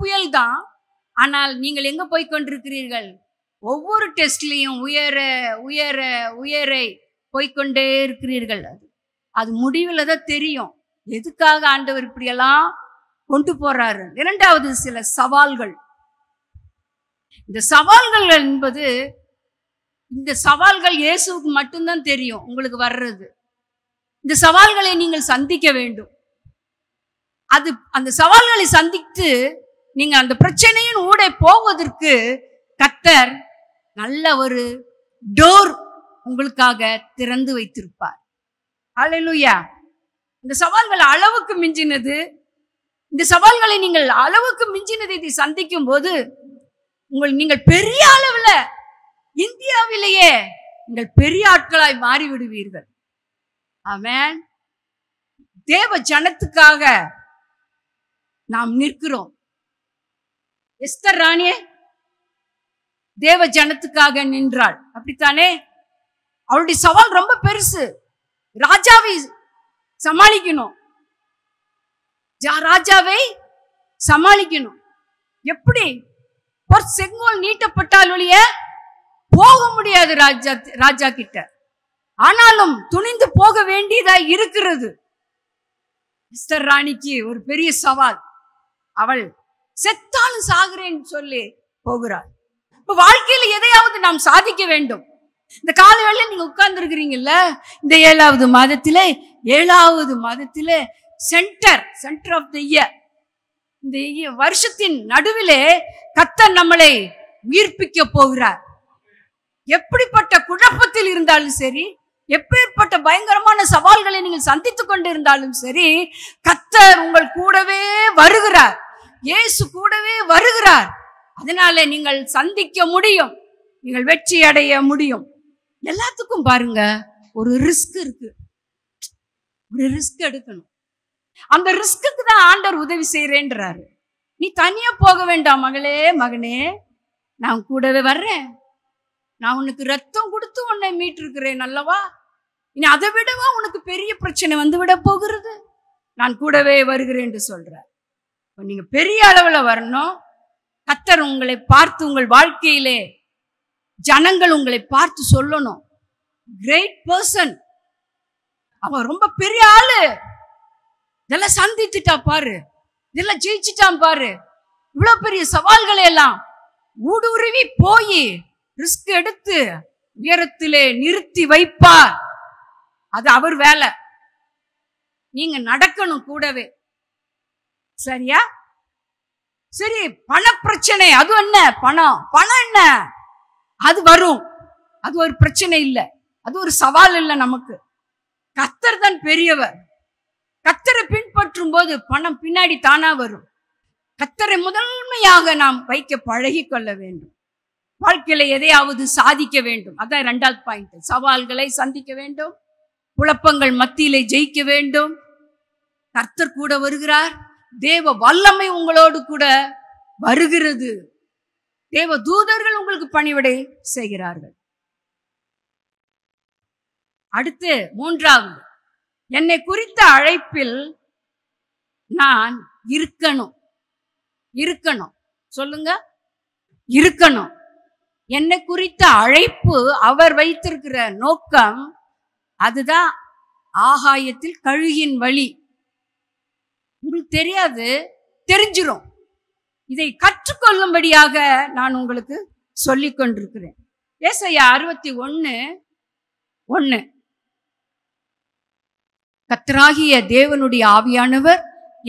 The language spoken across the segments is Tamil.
புயல் தான். ஆனால் நீங்கள் எங்க போய் கொண்டிருக்கிறீர்கள்? ஒவ்வொரு டெஸ்ட்லையும் உயர உயர உயரை போய்கொண்டே இருக்கிறீர்கள். அது முடிவில் தான் தெரியும் எதுக்காக ஆண்டவர் இப்படியெல்லாம் கொண்டு போறாரு. இரண்டாவது, சில சவால்கள். இந்த சவால்கள் என்பது, இந்த சவால்கள் இயேசுவுக்கு மட்டும்தான் தெரியும் உங்களுக்கு வர்றது. இந்த சவால்களை நீங்கள் சந்திக்க வேண்டும். அந்த சவால்களை சந்தித்து நீங்க அந்த பிரச்சனையின் ஊடே போவதற்கு கர்த்தர் நல்ல ஒரு டோர் உங்களுக்காக திறந்து வைத்திருப்பார். ஹல்லேலூயா. இந்த சவால்கள் அளவுக்கு மிஞ்சினது. இந்த சவால்களை நீங்கள் அளவுக்கு மிஞ்சினதை சந்திக்கும் போது நீங்கள் பெரிய அளவுல இந்தியாவிலேயே நீங்கள் பெரிய ஆட்களாய் மாறிவிடுவீர்கள். ஆமென். தேவ ஜனத்துக்காக நாம் நிற்கிறோம். எஸ்தர் ராணியே தேவ ஜனத்துக்காக நின்றாள், அப்படித்தானே? அவளுடைய சவால் ரொம்ப பெருசு. ராஜாவை சமாளிக்கணும். ராஜாவை சமாளிக்கணும். எப்படி? ஒரு செங்கோல் நீட்டப்பட்டால் ஒழிய போக முடியாது ராஜா கிட்ட. ஆனாலும் துணிந்து போக வேண்டியதா இருக்கிறது. எஸ்தர் ராணிக்கு ஒரு பெரிய சவால். அவள் செத்தாலும் சாகுறேன்னு சொல்லி போகிறாள். இப்ப வாழ்க்கையில எதையாவது நாம் சாதிக்க வேண்டும். இந்த காலையில நீங்க உட்கார்ந்து இருக்கிறீங்கல்ல, இந்த 7வது மாதத்திலே சென்டர் ஆஃப் த இயர், இந்த வருஷத்தின் நடுவிலே கர்த்தர் நம்மளை உயிர்ப்பிக்க போகிறார். எப்படிப்பட்ட குழப்பத்தில் இருந்தாலும் சரி, எப்பேற்பட்ட பயங்கரமான சவால்களை நீங்கள் சந்தித்துக் கொண்டு இருந்தாலும் சரி, கர்த்தர் உங்கள் கூடவே வருகிறார். இயேசு கூடவே வருகிறார். அதனால நீங்கள் சந்திக்க முடியும், நீங்கள் வெற்றி அடைய முடியும். எல்லாத்துக்கும் பாருங்க ஒரு ரிஸ்க் இருக்கு. ஒரு ரிஸ்க் எடுக்கணும். அந்த ரிஸ்க்கு தான் ஆண்டவர் உதவி செய்யறேன்றாரு. நீ தனியா போக வேண்டாம் மகளே, மகனே, நான் கூடவே வர்றேன். நான் உனக்கு ரத்தம் கொடுத்து உன்னை மீட்டிருக்கிறேன் அல்லவா? இனி அதை விடவா உனக்கு பெரிய பிரச்சனை வந்து விட போகிறது? நான் கூடவே வருகிறேன் என்று சொல்றார். நீங்க பெரிய அளவுல வரணும். கர்த்தர் உங்களை பார்த்து, உங்கள் வாழ்க்கையிலே ஜனங்கள் உங்களை பார்த்து சொல்லணும், கிரேட் பர்சன், அவன் ரொம்ப பெரிய ஆளு, இதெல்லாம் சந்தித்துட்டா பாரு, இதெல்லாம் ஜெயிச்சுட்டான் பாரு, இவ்வளவு பெரிய சவால்களை எல்லாம் ஊடுருவி போய் ரிஸ்க் எடுத்து உயரத்திலே நிறுத்தி வைப்பார். அது அவர் வேலை. நீங்க நடக்கணும் கூடவே. சரியா? சரி, பண பிரச்சனை, அது என்ன? பணம் என்ன? அது வரும். அது ஒரு பிரச்சனை இல்லை, அது ஒரு சவால் இல்லை நமக்கு. கர்த்தர் தான் பெரியவர். கர்த்தரை பின்பற்றும் போது பணம் பின்னாடி தானா வரும். கர்த்தரை முதன்மையாக நாம் வைக்க பழகி கொள்ள வேண்டும். வாழ்க்கையில எதையாவது சாதிக்க வேண்டும். அதான் 2வது பாயிண்ட். சவால்களை சந்திக்க வேண்டும், குழப்பங்கள் மத்தியிலே ஜெயிக்க வேண்டும். கர்த்தர் கூட வருகிறார். தேவ வல்லமை உங்களோடு கூட வருகிறது. தேவ தூதர்கள் உங்களுக்கு பணிவிடை செய்கிறார்கள். அடுத்து 3வது, என்னை குறித்த அழைப்பில் நான் இருக்கணும். சொல்லுங்க, இருக்கணும். என்னை குறித்த அழைப்பு, அவர் வைத்திருக்கிற நோக்கம், அதுதான் ஆகாயத்தில் கழுகின் வழி. உங்களுக்கு தெரியாது, தெரிஞ்சிரும். இதை கற்றுக்கொள்ளும்படியாக நான் உங்களுக்கு சொல்லிக் கொண்டிருக்கிறேன். ஏசாயா 61:1, கர்த்தராகிய தேவனுடைய ஆவியானவர்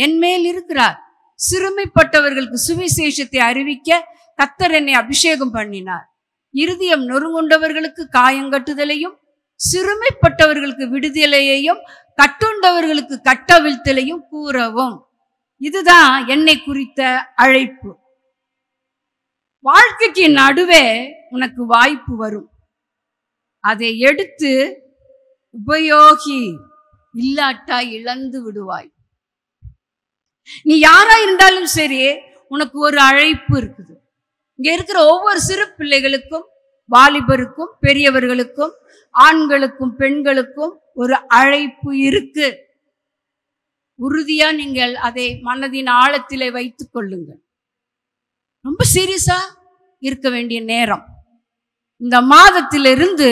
என் மேல் இருக்கிறார், சிறுமைப்பட்டவர்களுக்கு சுவிசேஷத்தை அறிவிக்க கர்த்தர் என்னை அபிஷேகம் பண்ணினார். இருதயம் நொறுங்குண்டவர்களுக்கு காயங்கட்டுதலையும், சிறுமைப்பட்டவர்களுக்கு விடுதலையையும், கட்டுண்டவர்களுக்கு கட்டவிழ்த்தலையும் கூறவும். இதுதான் என்னை குறித்த அழைப்பு. வாழ்க்கைக்கு நடுவே உனக்கு வாய்ப்பு வரும். அதை எடுத்து உபயோகி, இல்லாட்டா இழந்து விடுவாய். நீ யாரா இருந்தாலும் சரி, உனக்கு ஒரு அழைப்பு இருக்குது. இங்க இருக்கிற ஒவ்வொரு சிறு பிள்ளைகளுக்கும், வாலிபருக்கும், பெரியவர்களுக்கும், ஆண்களுக்கும், பெண்களுக்கும் ஒரு அழைப்பு இருக்கு. உறுதியா நீங்கள் அதை மனதின் ஆழத்திலே வைத்துக் கொள்ளுங்கள். ரொம்ப சீரியஸா இருக்க வேண்டிய நேரம். இந்த மாதத்திலிருந்து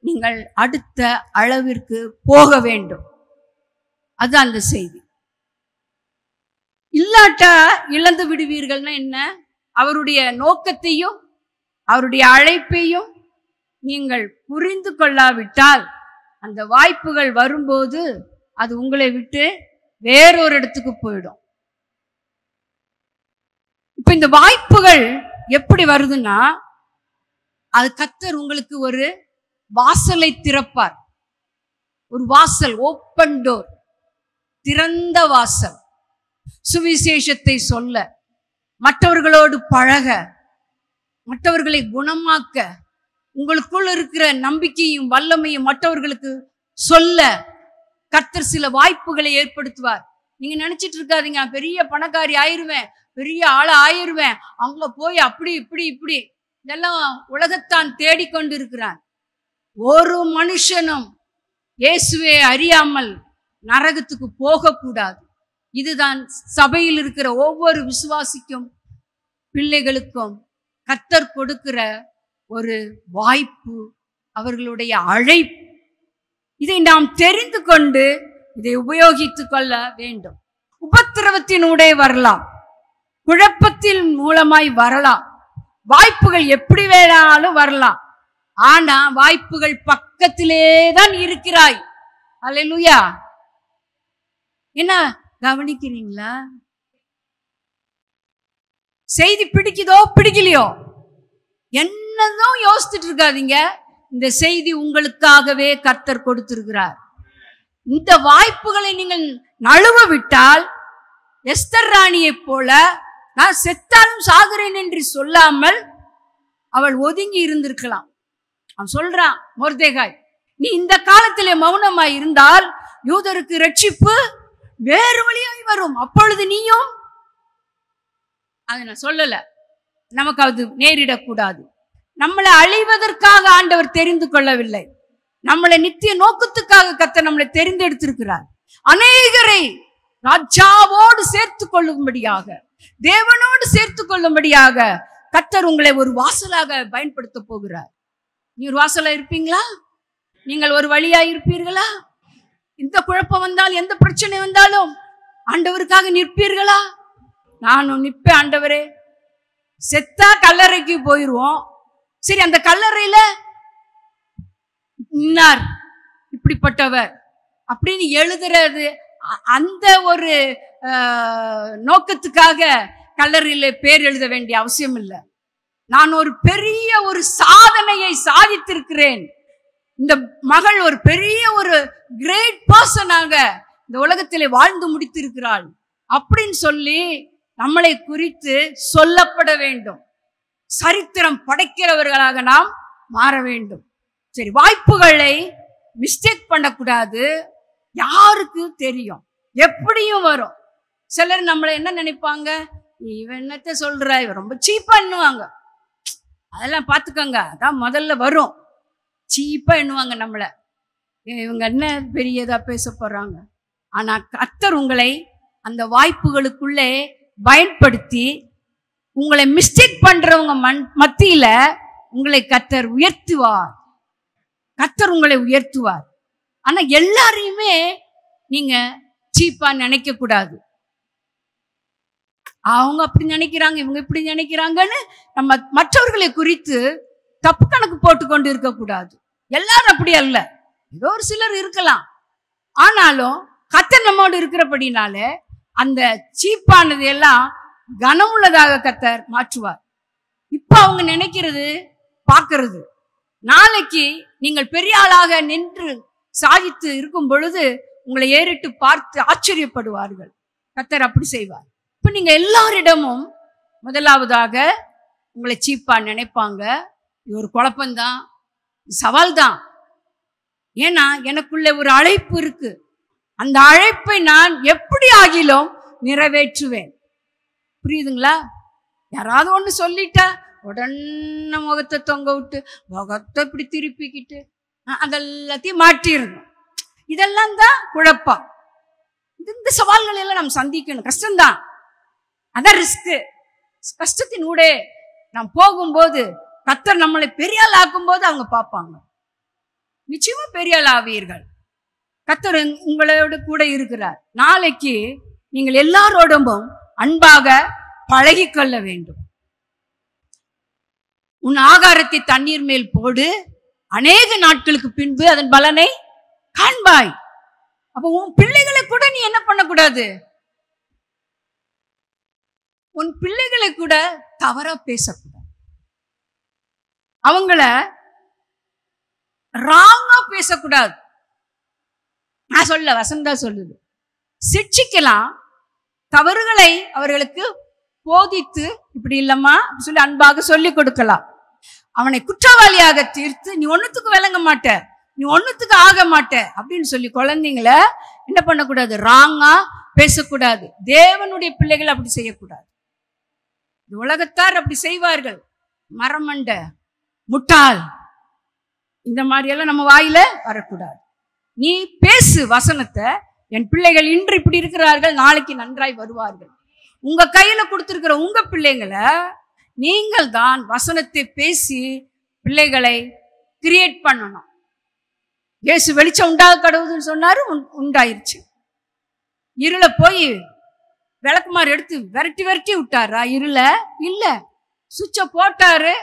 நீங்கள் அடுத்த அளவிற்கு போக வேண்டும். அது அந்த செய்தி. இல்லாட்டா இழந்து விடுவீர்கள்னா என்ன? அவருடைய நோக்கத்தையும் அவருடைய அழைப்பையும் நீங்கள் புரிந்து கொள்ளாவிட்டால் அந்த வாய்ப்புகள் வரும்போது அது உங்களை விட்டு வேறொரு இடத்துக்கு போயிடும். இப்ப இந்த வாய்ப்புகள் எப்படி வருதுன்னா, அது கர்த்தர் உங்களுக்கு ஒரு வாசலை திறப்பார். ஒரு வாசல், ஓப்பன் டோர், திறந்த வாசல். சுவிசேஷத்தை சொல்ல, மற்றவர்களோடு பழக, மற்றவர்களை குணமாக்க, உங்களுக்குள் இருக்கிற நம்பிக்கையும் வல்லமையும் மற்றவர்களுக்கு சொல்ல கர்த்தர் சில வாய்ப்புகளை ஏற்படுத்துவார். நீங்க நினைச்சிட்டு இருக்காதீங்க, நான் பெரிய பணக்காரி ஆயிருவேன், பெரிய ஆள ஆயிருவேன், அங்க போய் அப்படி இப்படி இப்படி. இதெல்லாம் உலகத்தான் தேடிக்கொண்டு இருக்கிறான். ஒரு மனுஷனும் இயேசுவை அறியாமல் நரகத்துக்கு போகக்கூடாது. இதுதான் சபையில் இருக்கிற ஒவ்வொரு விசுவாசிக்கும் பிள்ளைகளுக்கும் கர்த்தர் கொடுக்கிற ஒரு வாய்ப்பு, அவர்களுடைய அழைப்பு. இதை நாம் தெரிந்து கொண்டு இதை உபயோகித்துக் கொள்ள வேண்டும். உபத்திரவத்தினூடே வரலாம், குழப்பத்தின் மூலமாய் வரலாம், வாய்ப்புகள் எப்படி வேணாலும் வரலாம். ஆனா வாய்ப்புகள் பக்கத்திலே தான் இருக்கிறாய். அல்லேலூயா. என்ன கவனிக்கிறீங்களா? செய்தி பிடிக்குதோ பிடிக்கலையோ என்னதும் யோசிச்சுட்டு இருக்காதீங்க. இந்த செய்தி உங்களுக்காகவே கர்த்தர் கொடுத்திருக்கிறார். இந்த வாய்ப்புகளை நீங்கள் நழுவ விட்டால், எஸ்தர் ராணியை போல நான் செத்தாலும் சாகுறேன் என்று சொல்லாமல் அவள் ஒதுங்கி இருந்திருக்கலாம். அவன் சொல்றான் மொர்தெகாய், நீ இந்த காலத்திலே மௌனமாய் இருந்தால் யூதருக்கு ரட்சிப்பு வேறு வழியாய் வரும், அப்பொழுது நீயும். அதை நான் சொல்லல, நமக்கு அது நேரிடக்கூடாது. நம்மளை அழிவதற்காக ஆண்டவர் தெரிந்து கொள்ளவில்லை, நம்மளை நித்திய நோக்கத்துக்காக கர்த்தர் நம்மளை தெரிந்தெடுத்திருக்கிறார். அநேகரை ராஜாவோடு சேர்த்து கொள்ளும்படியாக, தேவனோடு சேர்த்து கொள்ளும்படியாக கர்த்தர் உங்களை ஒரு வாசலாக பயன்படுத்த போகிறார். நீ ஒரு வாசலா இருப்பீங்களா? நீங்கள் ஒரு வழியா இருப்பீர்களா? இந்த குழப்பம் வந்தால், எந்த பிரச்சனை வந்தாலும் ஆண்டவருக்காக நிற்பீர்களா? நானும் நிற்பேன் ஆண்டவரே. செத்தா கல்லறைக்கு போயிருவோம், சரி அந்த கல்லறையில இன்னார் இப்படிப்பட்டவர் அப்படின்னு எழுதுறது, அந்த ஒரு நோக்கத்துக்காக கல்லறையில பேர் எழுத வேண்டிய அவசியம் இல்லை. நான் ஒரு பெரிய ஒரு சாதனையை சாதித்திருக்கிறேன், இந்த மகள் ஒரு பெரிய ஒரு கிரேட் பர்சனாக இந்த உலகத்திலே வாழ்ந்து முடித்திருக்கிறாள் அப்படின்னு சொல்லி நம்மளை குறித்து சொல்லப்பட வேண்டும். சரித்திரம் படைக்கிறவர்களாக நாம் மாற வேண்டும். சரி, வாய்ப்புகளை மிஸ்டேக் பண்ணக்கூடாது. யாருக்கு தெரியும், எப்படியும் வரும். சிலர் நம்மளை என்ன நினைப்பாங்க, இவன் என்னத்த சொல்ற, இவன் ரொம்ப சீப்பா எண்ணுவாங்க. அதெல்லாம் பார்த்துக்கோங்க, அதான் முதல்ல வரும். சீப்பா எண்ணுவாங்க நம்மள, இவங்க என்ன பெரியதா பேச போறாங்க. ஆனா கர்த்தர் உங்களை அந்த வாய்ப்புகளுக்குள்ளே பயன்படுத்தி உங்களை மிஸ்டேக் பண்றவங்க மத்தியில உங்களை கர்த்தர் உயர்த்துவார். கர்த்தர் உங்களை உயர்த்துவார். ஆனா எல்லாரையுமே நீங்க சீப்பா நினைக்க கூடாது. அவங்க அப்படி நினைக்கிறாங்க, இவங்க இப்படி நினைக்கிறாங்கன்னு நம்ம மற்றவர்களை குறித்து தப்பு கணக்கு போட்டு கொண்டு இருக்க கூடாது. எல்லாரும் அப்படி அல்ல, ஏதோ ஒரு சிலர் இருக்கலாம். ஆனாலும் கர்த்தர் நம்மோடு இருக்கிறபடினாலே அந்த சீப்பானது எல்லாம் கனமுள்ளதாக கர்த்தர் மாற்றுவார். இப்ப அவங்க நினைக்கிறது பார்க்கிறது, நாளைக்கு நீங்கள் பெரிய ஆளாக நின்று சாதித்து இருக்கும் பொழுது உங்களை ஏறிட்டு பார்த்து ஆச்சரியப்படுவார்கள். கர்த்தர் அப்படி செய்வார். இப்ப நீங்க எல்லாரிடமும் முதலாவதாக உங்களை சீப்பா நினைப்பாங்க. இது ஒரு குழப்பம்தான், சவால் தான். ஏன்னா எனக்குள்ள ஒரு அழைப்பு இருக்கு, அந்த அழைப்பை நான் எப்படி ஆகிலும் நிறைவேற்றுவேன். புரியுதுங்களா? யாராவது ஒண்ணு சொல்லிட்டா உடனே முகத்தை தொங்க விட்டு முகத்தை இப்படி திருப்பிக்கிட்டு அதெல்லாத்தையும் மாட்டிடணும். இதெல்லாம் தான் குழப்பம். இந்த சவால்கள் எல்லாம் நம்ம சந்திக்கணும், கஷ்டம்தான், அதான் ரிஸ்க். கஷ்டத்தினூடே நாம் போகும்போது கர்த்தர் நம்மளை பெரிய ஆள் ஆக்கும் போது அவங்க பார்ப்பாங்க. நிச்சயமா பெரிய ஆள் ஆவீர்கள். கர்த்தர் உங்களோட கூட இருக்கிறார். நாளைக்கு நீங்கள் எல்லாரோடும் அன்பாக பழகிக்கொள்ள வேண்டும். உன் ஆகாரத்தை தண்ணீர் மேல் போடு, அநேக நாட்களுக்கு பின்பு அதன் பலனை காண்பாய். அப்ப உன் பிள்ளைகளை கூட நீ என்ன பண்ணக்கூடாது? உன் பிள்ளைகளை கூட தவறா பேசக்கூடாது. அவங்கள ராங்கா பேசக்கூடாது. நான் சொல்ல வசந்தா சொல்லுது, சிட்சிக்கலாம், தவறுகளை அவர்களுக்கு போதித்து இப்படி இல்லம்மா சொல்லி அன்பாக சொல்லி கொடுக்கலாம். அவனை குற்றவாளியாக தீர்த்து நீ ஒன்னுத்துக்கு விளங்க மாட்ட, நீ ஒன்னுத்துக்கு ஆக மாட்ட அப்படின்னு சொல்லி குழந்தைங்கள என்ன பண்ணக்கூடாது? ராங்கா பேசக்கூடாது. தேவனுடைய பிள்ளைகள் அப்படி செய்யக்கூடாது. உலகத்தார் அப்படி செய்வார்கள். மரமண்ட, முட்டாள், இந்த மாதிரி எல்லாம் நம்ம வாயில வரக்கூடாது. நீ பேசு வசனத்தை. என் பிள்ளைகள் இன்று இப்படி இருக்கிறார்கள், நாளைக்கு நன்றாய் வருவார்கள். உங்க கையில கொடுத்திருக்கிற உங்க பிள்ளைங்களை நீங்கள் தான் வசனத்தை பேசி பிள்ளைகளை கிரியேட் பண்ணணும். இயேசு வெளிச்சம் உண்டாக கடவுதுன்னு சொன்னாரு, உண்டாயிருச்சு. இருள போய் விளக்குமாறு எடுத்து விரட்டி விரட்டி விட்டாரா? இருள இல்ல, சுவிட்ச போட்டாரு,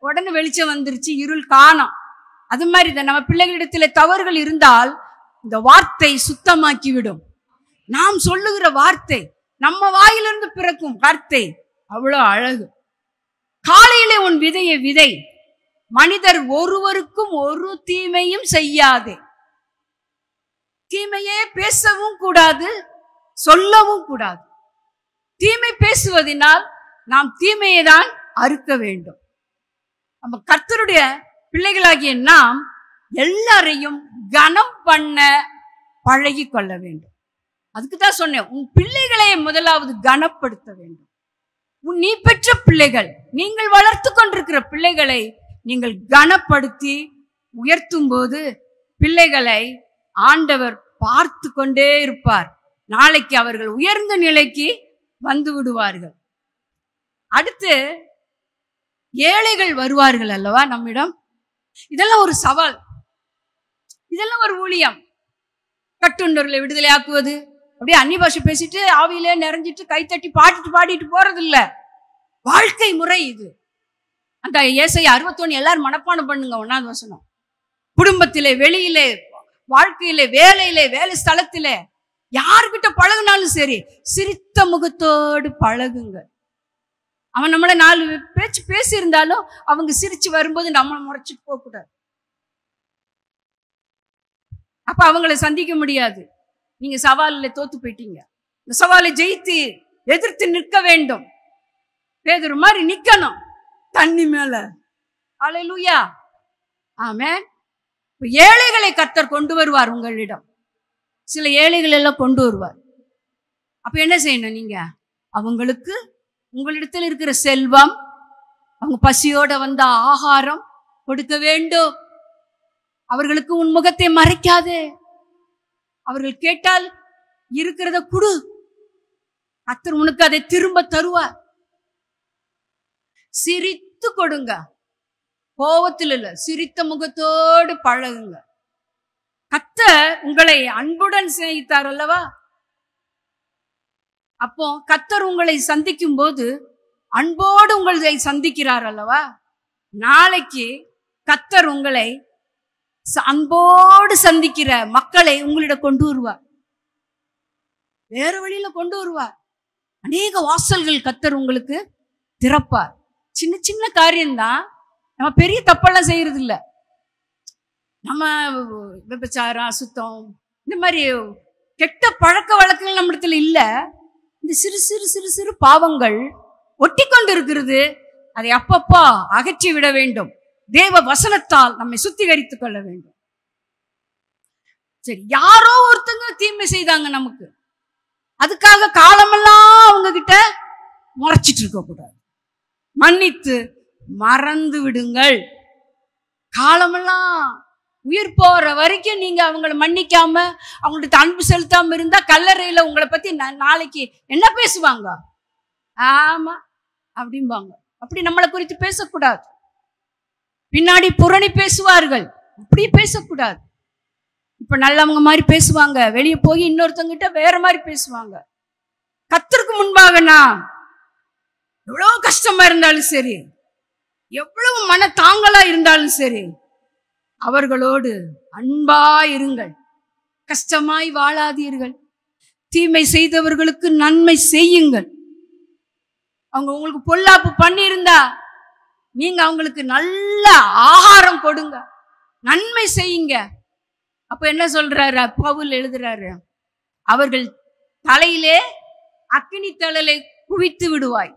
உடனே வெளிச்சம் வந்துருச்சு, இருள் காணோம். அது மாதிரி தான் நம்ம பிள்ளைகளிடத்துல தவறுகள் இருந்தால் இந்த வார்த்தை சுத்தமாக்கி விடும். நாம் சொல்லுகிற வார்த்தை, நம்ம வாயிலிருந்து பிறக்கும் வார்த்தை அவ்வளோ அழகு. காலையிலே உன் விதையை விதை, மனிதர் ஒருவருக்கும் ஒரு தீமையும் செய்யாதே. தீமையே பேசவும் கூடாது, சொல்லவும் கூடாது. தீமை பேசுவதனால் நாம் தீமையை தான் அறுக்க வேண்டும். நம்ம கர்த்தருடைய பிள்ளைகளாகிய நாம் எல்லாரையும் கனம் பண்ண பழகி கொள்ள வேண்டும். அதுக்கு தான் சொன்னேன், உன் பிள்ளைகளை முதலாவது கனப்படுத்த வேண்டும். நீ பெற்ற பிள்ளைகள், நீங்கள் வளர்த்து கொண்டிருக்கிற பிள்ளைகளை நீங்கள் கனப்படுத்தி உயர்த்தும் போது பிள்ளைகளை ஆண்டவர் பார்த்து கொண்டே இருப்பார். நாளைக்கு அவர்கள் உயர்ந்த நிலைக்கு வந்து விடுவார்கள். அடுத்து ஏழைகள் வருவார்கள் அல்லவா நம்மிடம். இதெல்லாம் ஒரு சவால், இதெல்லாம் ஒரு ஊழியம். கட்டுண்டவர்களை விடுதலை ஆக்குவது, அப்படியே அந்நிய பாஷை பேசிட்டு ஆவியிலே நிறைஞ்சிட்டு கைத்தட்டி பாடிட்டு போறது இல்ல, வாழ்க்கை முறை இது. அந்த ஏசாயா 61 எல்லாரும் மனப்பாடம் பண்ணுங்க. 1வது வசனம். குடும்பத்திலே, வெளியிலே, வாழ்க்கையிலே, வேலையிலே, வேலை ஸ்தலத்திலே யார்கிட்ட பழகுனாலும் சரி, சிரித்த முகத்தோடு பழகுங்க. அவன் நம்மள 4 பேச்சு பேசி இருந்தாலும் அவங்க சிரிச்சு வரும்போது நம்மளை முறைச்சிட்டு போக கூடாது. அப்ப அவங்களை சந்திக்க முடியாது. நீங்க சவாலில் தோத்து போயிட்டீங்க. இந்த சவாலை ஜெயித்து எதிர்த்து நிற்க வேண்டும். பேதுரு மாதிரி நிக்கணும் தண்ணி மேல. அல்லேலூயா, ஆமென். ஏழைகளை கர்த்தர் கொண்டு வருவார் உங்களிடம். சில ஏழைகள் எல்லாம் கொண்டு வருவார். அப்ப என்ன செய்யணும்? நீங்க அவங்களுக்கு உங்களிடத்தில் இருக்கிற செல்வம், அவங்க பசியோட வந்த ஆகாரம் கொடுக்க வேண்டும். அவர்களுக்கு உன் முகத்தை மறைக்காதே. அவர்கள் கேட்டால் இருக்கிறத குடு, கர்த்தர் உனக்கு அதை திரும்ப தருவார். சிரித்து கொடுங்க, கோபத்தில் இல்ல, சிரித்த முகத்தோடு பழகுங்க. கர்த்தர் உங்களை அன்புடன் சிநேகித்தார் அல்லவா. அப்போ கர்த்தர் உங்களை சந்திக்கும் போது அன்போடு உங்களை சந்திக்கிறார் அல்லவா. நாளைக்கு கர்த்தர் உங்களை அன்போடு சந்திக்கிற மக்களை உங்களிடம் கொண்டு வருவார். வேற வழியில கொண்டு வருவார். அநேக வாசல்கள் கர்த்தர் உங்களுக்கு திறப்பார். சின்ன சின்ன காரியம்தான், நம்ம பெரிய தப்பெல்லாம் செய்யறது இல்ல. நம்ம விபச்சாரம், அசுத்தம், இந்த மாதிரி கெட்ட பழக்க வழக்கங்கள் நம்மிடத்துல இல்ல. இந்த சிறு சிறு சிறு சிறு பாவங்கள் ஒட்டி கொண்டு இருக்கிறது. அதை அப்பப்பா அகற்றி விட வேண்டும். தேவ வசனத்தால் நம்மை சுத்திகரித்துக் கொள்ள வேண்டும். சரி, யாரோ ஒருத்தங்க தீமை செய்தாங்க நமக்கு, அதுக்காக காலமெல்லாம் அவங்க கிட்ட முறைச்சிட்டு இருக்க கூடாது. மன்னித்து மறந்து விடுங்கள். காலமெல்லாம் உயிர் போற வரைக்கும் நீங்க அவங்களை மன்னிக்காம அவங்கள்ட்ட அன்பு செலுத்தாம இருந்தா கல்லறையில உங்களை பத்தி நாளைக்கு என்ன பேசுவாங்க? ஆமா, அப்படிம்பாங்க. அப்படி நம்மளை குறித்து பேசக்கூடாது. பின்னாடி புரணி பேசுவார்கள், அப்படி பேசக்கூடாது. இப்ப நல்லவங்க மாதிரி பேசுவாங்க, வெளியே போய் இன்னொருத்தங்கிட்ட வேற மாதிரி பேசுவாங்க. கர்த்தருக்கு முன்பாக நான் எவ்வளவு கஷ்டமா இருந்தாலும் சரி, எவ்வளவு மன தாங்கலா இருந்தாலும் சரி, அவர்களோடு அன்பா இருங்கள், கஷ்டமாய் வாழாதீர்கள், தீமை செய்தவர்களுக்கு நன்மை செய்யுங்கள். அவங்க உங்களுக்கு பொல்லாப்பு பண்ணியிருந்தா நீங்க அவங்களுக்கு நல்ல ஆகாரம் கொடுங்க, நன்மை செய்யுங்க. அப்ப என்ன சொல்றாரு பவுல் எழுதுறாரு, அவர்கள் தலையிலே அக்கினி தழலை குவித்து விடுவாய்,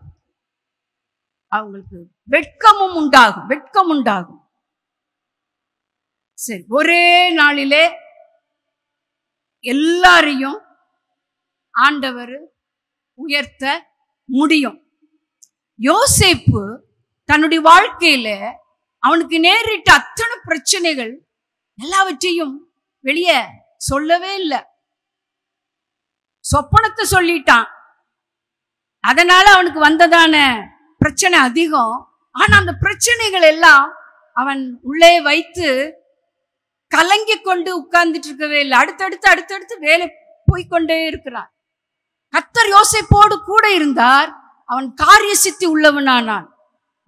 அவங்களுக்கு வெட்கமும் உண்டாகும், வெட்கம் உண்டாகும். சரி, ஒரே நாளிலே எல்லாரையும் ஆண்டவர் உயர்த்த முடியும். யோசேப்பு தன்னுடைய வாழ்க்கையில அவனுக்கு நேரிட்ட அத்தனை பிரச்சனைகள் எல்லாவற்றையும் வெளியே சொல்லவே இல்லை. சொப்பனத்தை சொல்லிட்டான், அதனால அவனுக்கு வந்ததான பிரச்சனை அதிகம். ஆனா அந்த பிரச்சனைகள் எல்லாம் அவன் உள்ளே வைத்து கலங்கி கொண்டு உட்கார்ந்துட்டு இருக்கவே இல்லை. அடுத்தடுத்து வேலை போய்கொண்டே இருக்கிறான். கர்த்தர் யோசேப்போடு கூட இருந்தார், அவன் காரிய சித்தி உள்ளவனானான்.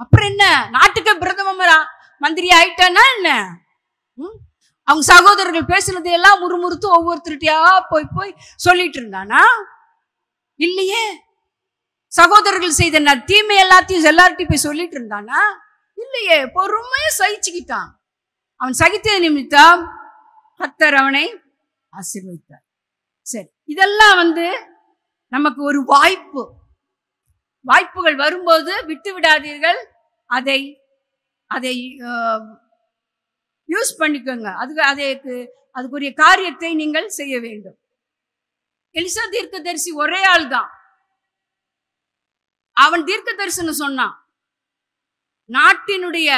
அப்புறம் என்ன, நாட்டுக்கு பிரதம மந்திரி ஆயிட்டானா என்ன? அவங்க சகோதரர்கள் பேசுனது எல்லாம் முறுமுறுத்து ஒவ்வொருத்தருட்டியா போய் போய் சொல்லிட்டு இருந்தானா? இல்லையே. சகோதரர்கள் செய்த தீமை எல்லாத்தையும் எல்லார்ட்டையும் போய் சொல்லிட்டு இருந்தானா? இல்லையே. பொறுமையா சகிச்சுக்கிட்டான். அவன் சகித்த நிமித்தம் கர்த்தர் அவனை ஆசீர்வதித்தார். சரி, இதெல்லாம் நமக்கு ஒரு வாய்ப்புகள் வரும்போது விட்டு விடாதீர்கள், அதை அதை யூஸ் பண்ணிக்கோங்க. அதுக்குரிய காரியத்தை நீங்கள் செய்ய வேண்டும். எலிசா தீர்க்கதரிசி ஒரே ஆள் தான். அவன் தீர்க்க தரிசனம் சொன்னான், நாட்டினுடைய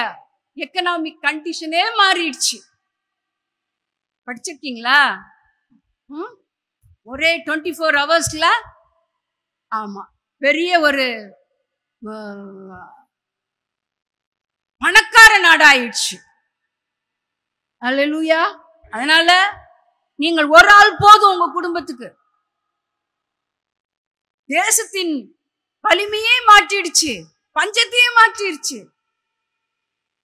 எக்கனாமிக் கண்டிஷனே மாறிடுச்சு. படிச்சிருக்கீங்களா? ஒரே 24 ஹவர்ஸ்ல ஆமா பெரிய ஒரு பணக்கார நாடாயிடுச்சு. அல்லேலூயா. அதனால நீங்கள் ஒரு ஆள் போதும் உங்க குடும்பத்துக்கு. தேசத்தின் வலிமையே மாற்றிடுச்சு, பஞ்சத்தையே மாற்றிடுச்சு,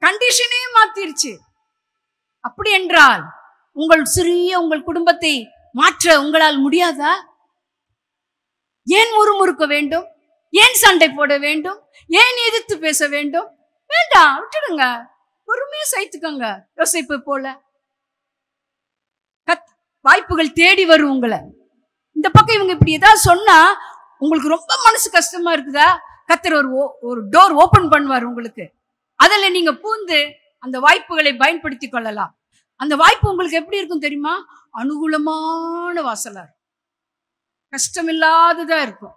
கண்டிஷனே மாத்திருச்சு. அப்படி என்றால் உங்கள் குடும்பத்தை மாற்ற உங்களால் முடியாதா? ஏன் முறுமுறுக்க வேண்டும்? ஏன் சண்டை போட வேண்டும்? ஏன் எதிர்த்து பேச வேண்டும்? வேண்டாம், விட்டுடுங்க, பொறுமையா சைத்துக்கோங்க. யோசிப்பு போல வாய்ப்புகள் தேடி வரும் உங்களை. இந்த பக்கம் இவங்க இப்படி ஏதாவது சொன்னா உங்களுக்கு ரொம்ப மனசு கஷ்டமா இருக்குதா? கர்த்தர் ஒரு டோர் ஓபன் பண்ணுவார் உங்களுக்கு. அதில் நீங்க பூந்து அந்த வாய்ப்புகளை பயன்படுத்தி கொள்ளலாம். அந்த வாய்ப்பு உங்களுக்கு எப்படி இருக்கும் தெரியுமா? அனுகூலமான வாசலா, கஷ்டமில்லாததா இருக்கும்.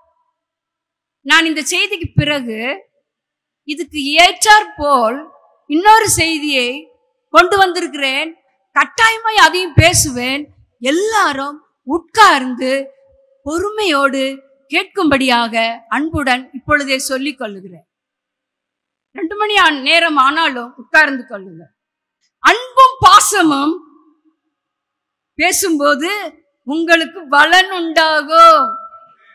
நான் இந்த செய்திக்கு பிறகு இதுக்கு ஏற்றாற் போல் இன்னொரு செய்தியை கொண்டு வந்திருக்கிறேன். கட்டாயமாய் அதையும் பேசுவேன். எல்லாரும் உட்கார்ந்து பொறுமையோடு கேட்கும்படியாக அன்புடன் இப்பொழுதே சொல்லிக் கொள்ளுகிறேன். 2 மணி நேரம் ஆனாலும் உட்கார்ந்து கொள்ளுங்க. அன்பும் பாசமும் பேசும்போது உங்களுக்கு பலன் உண்டாகும்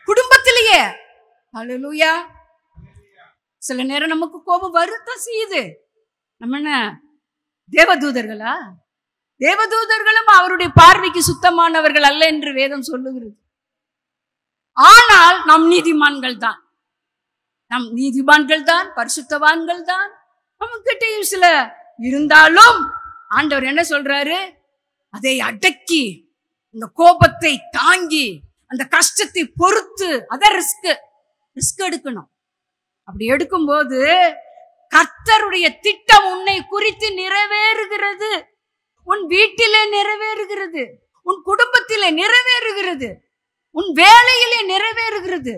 குடும்பத்திலேயே. அல்லேலூயா. சில நேரம் நமக்கு கோபம் வருத்தம் செய்யுது. நம்ம என்ன தேவதூதர்களா? தேவதூதர்களும் அவருடைய பார்வைக்கு சுத்தமானவர்கள் அல்ல என்று வேதம் சொல்லுகிறது. ஆனால் நம் நீதிமான்கள் தான், பரிசுத்தவான்கள் தான். நமக்கிட்டையும் சில இருந்தாலும் ஆண்டவர் என்ன சொல்றாரு? அதை அடக்கி, இந்த கோபத்தை தாங்கி, அந்த கஷ்டத்தை பொறுத்து, அத ரிஸ்க் எடுக்கணும். அப்படி எடுக்கும்போது கர்த்தருடைய திட்டம் உன்னை குறித்து நிறைவேறுகிறது. உன் வீட்டிலே நிறைவேறுகிறது, உன் குடும்பத்திலே நிறைவேறுகிறது, உன் வேலையிலே நிறைவேறுகிறது.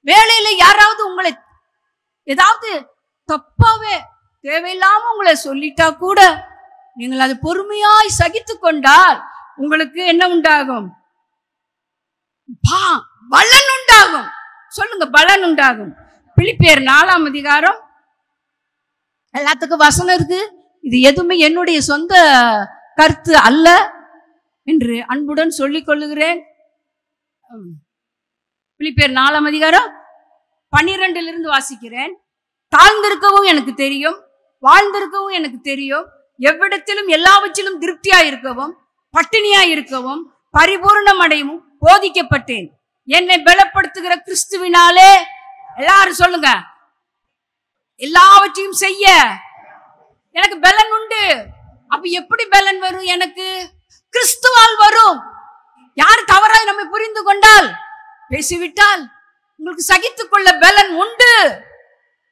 வேலையில யாராவது உங்களை ஏதாவது தப்பாவே தேவையில்லாம உங்களை சொல்லிட்டா கூட நீங்கள் அது பொறுமையாய் சகித்து கொண்டால் உங்களுக்கு என்ன உண்டாகும்? பலன் உண்டாகும். சொல்லுங்க, பலன் உண்டாகும். பிலிப்பியர் 4ஆம் அதிகாரம். எல்லாத்துக்கும் வசனம் இருக்கு. இது எதுவுமே என்னுடைய சொந்த கருத்து அல்ல என்று அன்புடன் சொல்லிக் கொள்ளுகிறேன். பிலிப்பியர் 4ஆம் அதிகாரம் 12 வாசிக்கிறேன். தாழ்ந்திருக்கவும் எனக்கு தெரியும், வாழ்ந்திருக்கவும் எனக்கு தெரியும், எவ்விடத்திலும் எல்லாவற்றிலும் திருப்தியா இருக்கவும் பட்டினியா இருக்கவும் பரிபூர்ணம் அடையவும் போதிக்கப்பட்டேன். என்னை பலப்படுத்துகிற கிறிஸ்துவினாலே, எல்லாரும் சொல்லுங்க, எல்லாவற்றையும் செய்ய எனக்கு பலன் உண்டு. அப்ப எப்படி பலன் வரும்? எனக்கு கிறிஸ்துவால் வரும். யார் தவறாய் நம்மை புரிந்து கொண்டால், பேசிவிட்டால், உங்களுக்கு சகித்துக் கொள்ள பலன் உண்டு.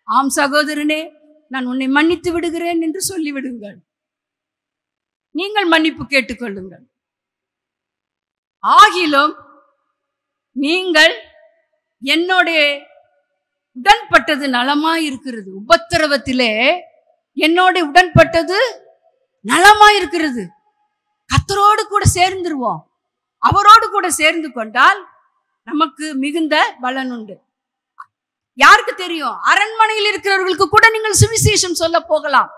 ஆம் சகோதரனே, நான் உன்னை மன்னித்து விடுகிறேன் என்று சொல்லிவிடுங்கள். நீங்கள் மன்னிப்பு கேட்டுக்கொள்ளுங்கள். ஆகிலும் நீங்கள் என்னோட உடன்பட்டது நலமாயிருக்கிறது. உபத்திரவத்திலே என்னோட உடன்பட்டது நலமாயிருக்கிறது. கர்த்தரோடு கூட சேர்ந்துருவோம். அவரோடு கூட சேர்ந்து கொண்டால் நமக்கு மிகுந்த பலன் உண்டு. யாருக்கு தெரியும்? அரண்மனையில் இருக்கிறவர்களுக்கு கூட நீங்கள் சுவிசேஷம் சொல்ல போகலாம்.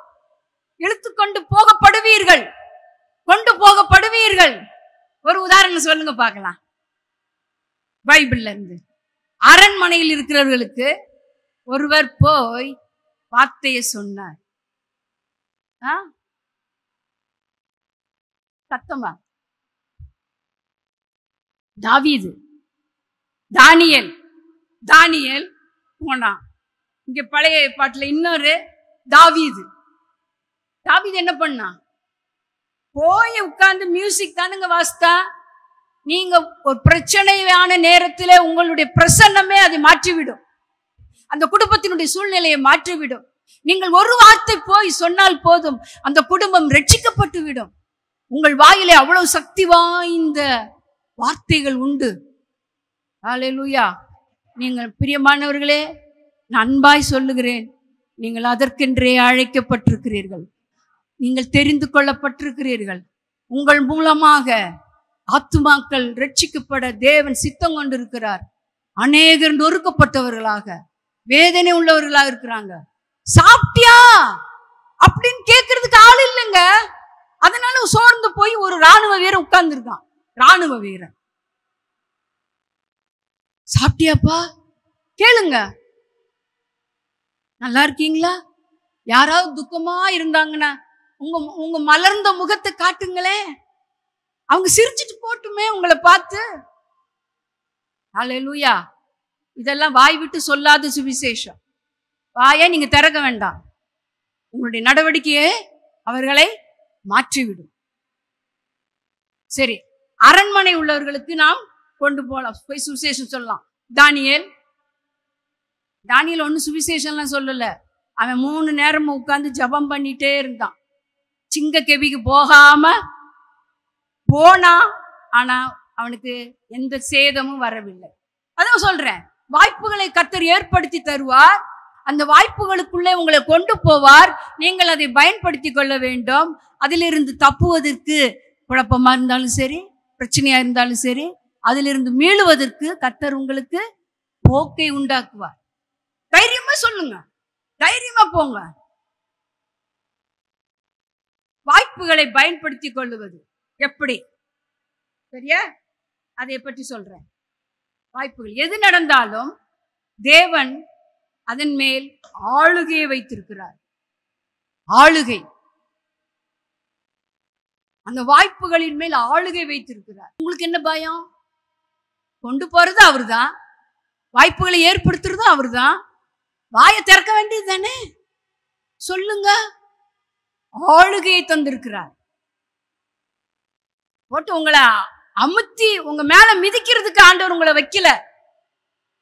இழுத்துக்கொண்டு போகப்படுவீர்கள், கொண்டு போகப்படுவீர்கள். ஒரு உதாரணம் சொல்லுங்க பார்க்கலாம். பைபிள்ல இருந்து அரண்மனையில் இருக்கிறவர்களுக்கு ஒருவர் போய் வார்த்தையை சொன்னார். சத்தமா? தாவீது, தானியேல் போனான். இங்க பழைய ஏற்பாட்டுல இன்னொரு தாவீது என்ன பண்ணா? போய் உட்கார்ந்து மியூசிக் தானுங்க வாசித்தா. நீங்க ஒரு பிரச்சனையான நேரத்தில் உங்களுடைய பிரசன்னமே அதை மாற்றிவிடும். அந்த குடும்பத்தினுடைய சூழ்நிலையை மாற்றிவிடும். நீங்கள் ஒரு வார்த்தை போய் சொன்னால் போதும், அந்த குடும்பம் ரட்சிக்கப்பட்டு விடும். உங்கள் வாயிலே அவ்வளவு சக்தி வாய்ந்த வார்த்தைகள் உண்டு. ஹல்லேலூயா. நீங்கள் பிரியமானவர்களே, நான் அன்பாய் சொல்லுகிறேன், நீங்கள் அதற்கென்றே அழைக்கப்பட்டிருக்கிறீர்கள். நீங்கள் தெரிந்து கொள்ளப்பட்டிருக்கிறீர்கள். உங்கள் மூலமாக ஆத்துமாக்கள் ரட்சிக்கப்பட தேவன் சித்தம் கொண்டிருக்கிறார். அநேகர் நொறுக்கப்பட்டவர்களாக, வேதனை உள்ளவர்களாக இருக்கிறாங்க. சாப்பிட்டியா அப்படின்னு கேட்கறதுக்கு ஆள் இல்லைங்க. அதனால சோர்ந்து போய் ஒரு ராணுவ வீரன் உட்கார்ந்து இருக்கான். ராணுவ வீரன், சாப்பிட்டியாப்பா கேளுங்க. நல்லா இருக்கீங்களா? யாராவது துக்கமா இருந்தாங்கன்னா உங்க மலர்ந்த முகத்தை காட்டுங்களே. அவங்க சிரிச்சிட்டு போட்டுமே உங்களை பார்த்து. ஹல்லேலூயா. இதெல்லாம் வாய் விட்டு சொல்லாத சுவிசேஷம். வாயை நீங்க திறக்க வேண்டாம். உங்களுடைய நடவடிக்கையே அவர்களை மாற்றிவிடும். சரி, அரண்மனை உள்ளவர்களுக்கு நாம் கொண்டு போலாம், போய் சுவிசேஷம் சொல்லலாம். தானியேல் ஒன்னும் சுவிசேஷம்லாம் சொல்லல. அவன் 3 நேரமும் உட்கார்ந்து ஜபம் பண்ணிட்டே இருந்தான். சிங்க கெபிக்கு போகாம போனா, ஆனா அவனுக்கு எந்த சேதமும் வரவில்லை. அதான் சொல்றேன், வாய்ப்புகளை கர்த்தர் ஏற்படுத்தி தருவார். அந்த வாய்ப்புகளுக்குள்ளே உங்களை கொண்டு போவார். நீங்கள் அதை பயன்படுத்தி கொள்ள வேண்டும். அதிலிருந்து தப்புவதற்கு, குழப்பமா இருந்தாலும் சரி, பிரச்சனையா இருந்தாலும் சரி, அதிலிருந்து மீளுவதற்கு கர்த்தர் உங்களுக்கு போக்கை உண்டாக்குவார். தைரியமா சொல்லுங்க, தைரியமா போங்க. வாய்ப்புகளை பயன்படுத்தி கொள்ளுவது எப்படி? சரியா? அதை பற்றி சொல்றேன். வாய்ப்புகள் எது நடந்தாலும் தேவன் அதன் மேல் ஆளுகையை வைத்திருக்கிறார். ஆளுகை, அந்த வாய்ப்புகளின் மேல் ஆளுகை வைத்திருக்கிறார். உங்களுக்கு என்ன பயம்? கொண்டு போறது அவர்தான், வாய்ப்புகளை ஏற்படுத்துறது அவர்தான். வாயை திறக்க வேண்டியது தானே, சொல்லுங்க. ஆளுகையை தந்திருக்கிறார். போட்டு உங்களை அமுத்தி உங்க மேல மிதிக்கிறதுக்கு ஆண்டவர் உங்களை வைக்கல,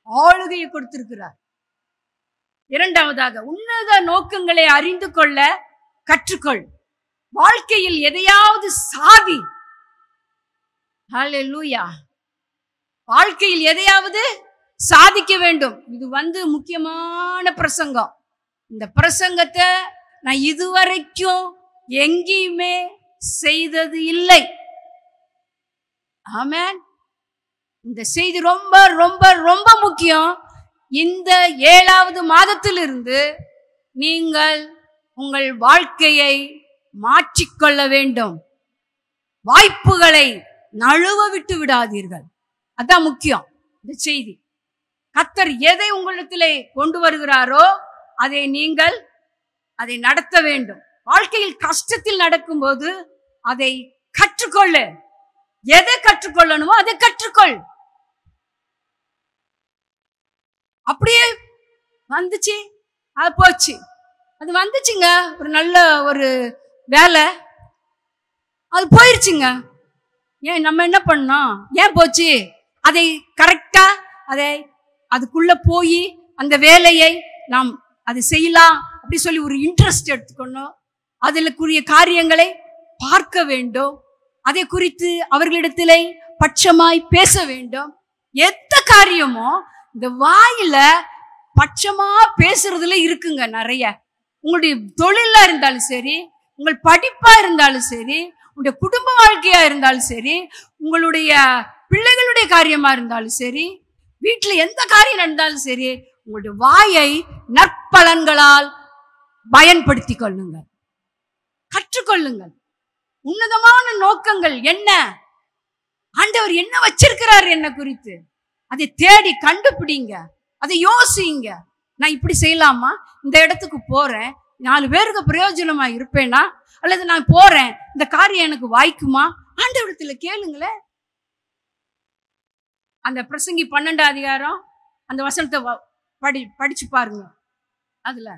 ஆளுகையை கொடுத்திருக்கிறார். இரண்டாவதாக, உன்னத நோக்கங்களை அறிந்து கொள்ள கற்றுக்கொள். வாழ்க்கையில் எதையாவது சாதி. ஹல்லேலூயா. வாழ்க்கையில் எதையாவது சாதிக்க வேண்டும். இது முக்கியமான பிரசங்கம். இந்த பிரசங்கத்தை நான் இதுவரைக்கும் எங்கேயுமே செய்தது இல்லை. ஆமென். இந்த செய்தி ரொம்ப ரொம்ப ரொம்ப முக்கியம். இந்த 7வது மாதத்திலிருந்து நீங்கள் உங்கள் வாழ்க்கையை மாற்றிக்கொள்ள வேண்டும். வாய்ப்புகளை நழுவ விட்டு விடாதீர்கள். அதான் முக்கியம். இந்த செய்தி கர்த்தர் எதை உங்களிடத்திலே கொண்டு வருகிறாரோ அதை நீங்கள் அதை நடத்த வேண்டும். வாழ்க்கையில் கஷ்டத்தில் நடக்கும்போது அதை கற்றுக்கொள்ளு. எதை கற்றுக்கொள்ளணுமோ அதை கற்றுக்கொள். அப்படியே வந்துச்சு, அது போச்சு. அது வந்துச்சுங்க, ஒரு நல்ல ஒரு வேலை, அது போயிருச்சுங்க. ஏன் நம்ம என்ன பண்ணோம்? ஏன் போச்சு? அதை கரெக்டா அதுக்குள்ள போய் அந்த வேலையை நாம் அதை செய்யலாம் அப்படி சொல்லி ஒரு இன்ட்ரெஸ்ட் எடுத்துக்கணும். அதிலுக்குரிய காரியங்களை பார்க்க வேண்டும். அதை குறித்து அவர்களிடத்திலே பட்சமாய் பேச வேண்டும். எந்த காரியமோ இந்த வாயில பட்சமா பேசுறதுல இருக்குங்க நிறைய. உங்களுடைய தொழிலா இருந்தாலும் சரி, உங்கள் படிப்பா இருந்தாலும் சரி, உங்களுடைய குடும்ப வாழ்க்கையா இருந்தாலும் சரி, உங்களுடைய பிள்ளைகளுடைய காரியமா இருந்தாலும் சரி, வீட்டுல எந்த காரியம் நடந்தாலும் சரி, உங்களுடைய வாயை நற்பலன்களால் பயன்படுத்தி கொள்ளுங்கள். கற்றுக்கொள்ளுங்கள். உன்னதமான நோக்கங்கள் என்ன, ஆண்டவர் என்ன வச்சிருக்கிறார் என்ன குறித்து, அதை தேடி கண்டுபிடிங்க. அதை யோசிங்க. நான் இப்படி செய்யலாமா? இந்த இடத்துக்கு போறேன், 4 பேருக்கு பிரயோஜனமா இருப்பேனா? அல்லது நான் போறேன், இந்த காரியம் எனக்கு வாய்க்குமா? ஆண்டவரிடத்துல கேளுங்களேன். அந்த பிரசங்கி 12ஆம் அதிகாரம் அந்த வசனத்தை படிச்சு பாருங்க. அதுல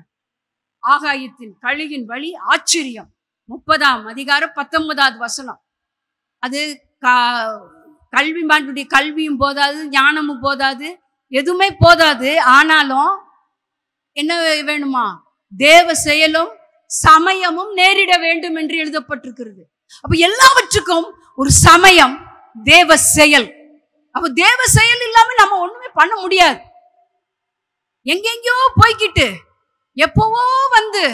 ஆகாயத்தின் கழுகின் வழி ஆச்சரியம். 30ஆம் அதிகாரம் 19வது வசனம். அது கல்விமானுடைய கல்வியும் போதாது, ஞானமும் போதாது, எதுவுமே போதாது. ஆனாலும் என்ன வேணுமா? தேவ செயலும் சமயமும் நேரிட வேண்டும் என்று எழுதப்பட்டிருக்கிறது. அப்ப எல்லாவற்றுக்கும் ஒரு சமயம், தேவ செயல். அப்ப தேவ செயல் இல்லாம நம்ம ஒண்ணுமே பண்ண முடியாது. எங்கெங்கயோ போய்கிட்டு எப்பவோ வந்து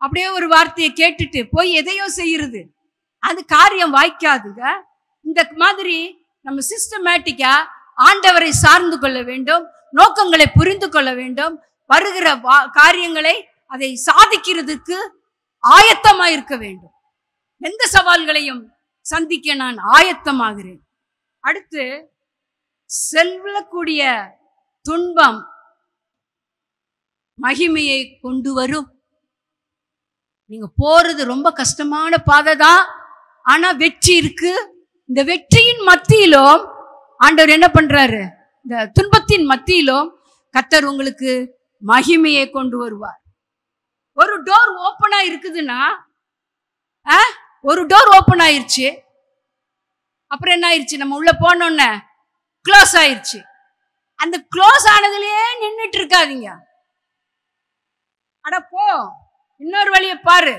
அப்படியே ஒரு வார்த்தையை கேட்டுட்டு போய் எதையோ செய்யறது, அது காரியம் வாய்க்காதுங்க. இந்த மாதிரி நம்ம சிஸ்டமேட்டிக்கா ஆண்டவரை சார்ந்து கொள்ள வேண்டும், நோக்கங்களை புரிந்து கொள்ள வேண்டும், வருகிற காரியங்களை அதை சாதிக்கிறதுக்கு ஆயத்தமா இருக்க வேண்டும். எந்த சவால்களையும் சந்திக்க நான் ஆயத்தமாகிறேன். அடுத்து, செல்லக்கூடிய துன்பம் மகிமையை கொண்டு வரும். நீங்க போறது ரொம்ப கஷ்டமான பாதை தான், ஆனா வெற்றி இருக்கு. இந்த வெற்றியின் மத்தியிலும் ஆண்டவர் என்ன பண்றாரு? இந்த துன்பத்தின் மத்தியிலும் கர்த்தர் உங்களுக்கு மகிமையை கொண்டு வருவார். ஒரு டோர் ஓப்பனா இருக்குதுன்னா, ஒரு டோர் ஓப்பன் ஆயிருச்சு, அப்புறம் என்ன ஆயிருச்சு? நம்ம உள்ள போனோன்னு க்ளோஸ் ஆயிருச்சு. அந்த க்ளோஸ் ஆனதுலயே நின்றுட்டு இருக்காதீங்க. அட போ, இன்னொரு வழியை பாரு,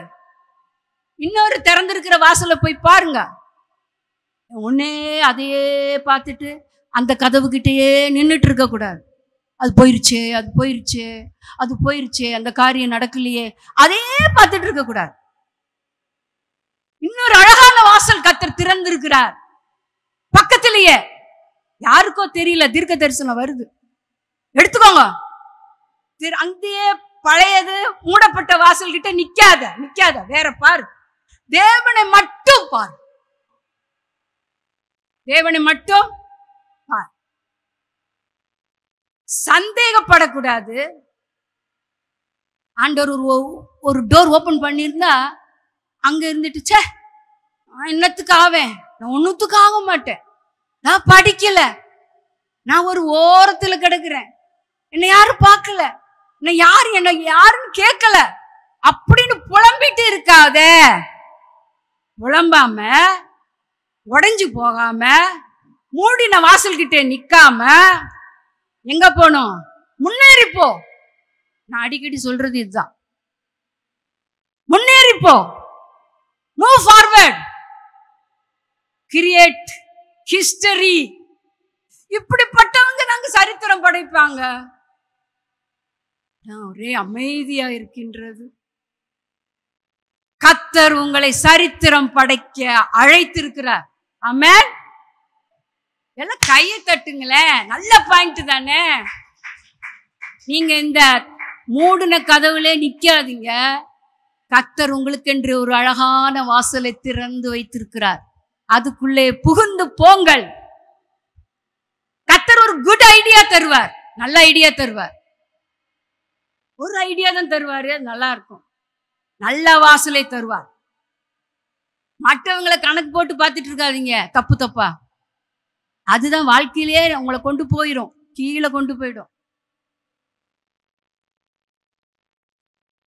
இன்னொரு திறந்திருக்கிற வாசல போய் பாருங்க. உன்னே அதையே பார்த்துட்டு அந்த கதவு கிட்டேயே நின்றுட்டு இருக்க கூடாது. அது போயிருச்சு, அது போயிருச்சு, அது போயிருச்சு, அந்த காரியம் நடக்கலையே, அதையே பார்த்துட்டு இருக்க கூடாது. இன்னொரு அழகான வாசல் கர்த்தர் திறந்திருக்கிறார் பக்கத்திலேயே. யாருக்கோ தெரியல, தீர்க்க தரிசனம் வருது, எடுத்துக்கோங்க. அங்கேயே பழையது மூடப்பட்ட வாசல் கிட்ட நிக்காத, வேற பாரு. தேவனை மட்டும் பாரு, தேவனை மட்டும் பார். சந்தேகப்படக்கூடாது. ஆண்டவர் ஒரு டோர் ஓபன் பண்ணிருந்தா அங்க இருந்துட்டு, சே நான் என்னத்துக்கு ஆவேன், நான் ஒன்னுத்துக்கு ஆக மாட்டேன், நான் படிக்கல, நான் ஒரு ஓரத்துல கிடக்குறேன், என்னை யாரும் பார்க்கல, என்ன யாருன்னு கேட்கல அப்படின்னு புலம்பிட்டு இருக்காத. புலம்பாம, உடைஞ்சு போகாம, மூடின வாசல் கிட்டே நிக்காம எங்க போனோம்? முன்னேறிப்போ. நான் அடிக்கடி சொல்றது இதுதான், முன்னேறிப்போ. Move forward, create history. இப்படிப்பட்டவங்க நாங்க சரித்திரம் படைப்பாங்க. ஒரே அமைதியா இருக்கின்றது. கர்த்தர் உங்களை சரித்திரம் படைக்க அழைத்திருக்கிறார். ஆமென். எல்லாம் கையை தட்டுங்களேன், நல்ல பாயிண்ட் தானே. நீங்க இந்த மூடின கதவுலே நிக்காதீங்க. கர்த்தர் உங்களுக்கென்று ஒரு அழகான வாசலை திறந்து வைத்திருக்கிறார். அதுக்குள்ளே புகுந்து போங்கள். கர்த்தர் ஒரு குட் ஐடியா தருவார், நல்ல ஐடியா தருவார். ஒரு ஐடியா தான் தருவாரு, நல்லா இருக்கும். நல்ல வாசலை தருவார். மற்றவங்களை கணக்கு போட்டு பார்த்துட்டு இருக்காதீங்க தப்பு தப்பா. அதுதான் வாழ்க்கையிலேயே உங்களை கொண்டு போயிடும், கீழே கொண்டு போயிடும்.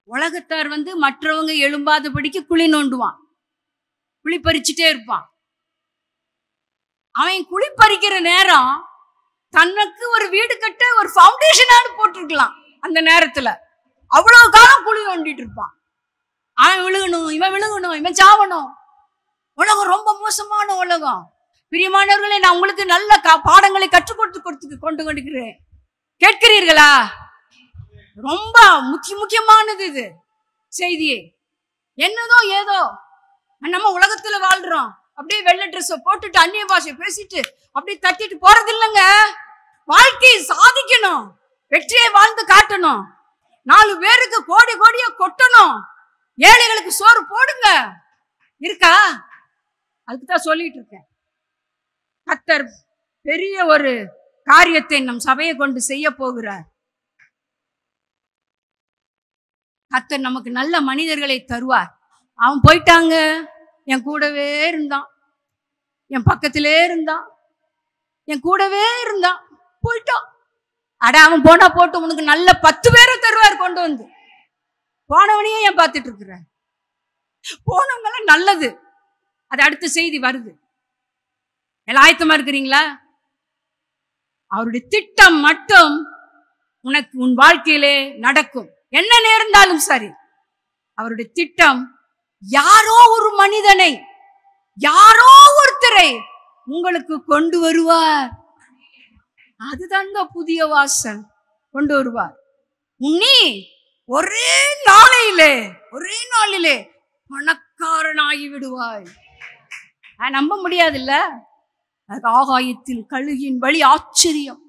உலகத்தார் மற்றவங்க எழும்பாதபடிக்கு குழி நோண்டுவான், குழி பறிச்சுட்டே இருப்பான். அவன் குழி பறிக்கிற நேரம் தனக்கு ஒரு வீடு கட்ட ஒரு ஃபவுண்டேஷனாவது போட்டிருக்கலாம். அந்த நேரத்துல அவ்வளவு காலம் குழி நோண்டிட்டு இருப்பான். அவன் விழுகணும், இவன் விழுகணும், இவன் சாவணும். உலகம் ரொம்ப மோசமான உலகம். பிரியமானவர்களே, நான் உங்களுக்கு நல்ல பாடங்களை கற்றுக் கொடுத்து கொண்டு கொண்டிருக்கிறேன். கேட்கிறீர்களா? ரொம்ப முக்கியமானது இது செய்தியே. என்னதோ ஏதோ நம்ம உலகத்துல வாழ்றோம், அப்படியே வெள்ளை ட்ரெஸ் போட்டுட்டு அந்நிய பாஷை பேசிட்டு அப்படியே தட்டிட்டு போறது இல்லைங்க. வாழ்க்கையை சாதிக்கணும், வெற்றியை வாழ்ந்து காட்டணும், 4 பேருக்கு கோடி கோடியா கொட்டணும், ஏழைகளுக்கு சோறு போடுங்க. இருக்கா? அதுக்குதான் சொல்லிட்டு இருக்கேன். கர்த்தர் பெரிய ஒரு காரியத்தை நம் சபையை கொண்டு செய்ய போகிறார். கர்த்தர் நமக்கு நல்ல மனிதர்களை தருவார். அவன் போயிட்டாங்க, என் கூடவே இருந்தான், என் பக்கத்திலே இருந்தான், என் கூடவே இருந்தான், போயிட்டான். அட, அவன் போனா போட்டு, உனக்கு நல்ல 10 பேரை தருவார் கொண்டு வந்து. போனவனையே ஏன் பார்த்துட்டு இருக்கிற? போனவங்கெல்லாம் நல்லது. அது அடுத்த செய்தி வருது. எல்லாம் ஆயத்தமா இருக்கிறீங்களா? அவருடைய திட்டம் மட்டும் உனக்கு உன் வாழ்க்கையிலே நடக்கும். என்ன நேர்ந்தாலும் சரி, அவருடைய திட்டம் யாரோ ஒரு மனிதனை, யாரோ ஒருத்தரை உங்களுக்கு கொண்டு வருவார். அதுதான் புதிய வாசல் கொண்டு வருவார். நீ ஒரே நாளிலே பணக்காரனாகி விடுவாய். நம்ப முடியாதுல்ல? ஆகாயத்தில் கழுகின் வழி ஆச்சரியம்.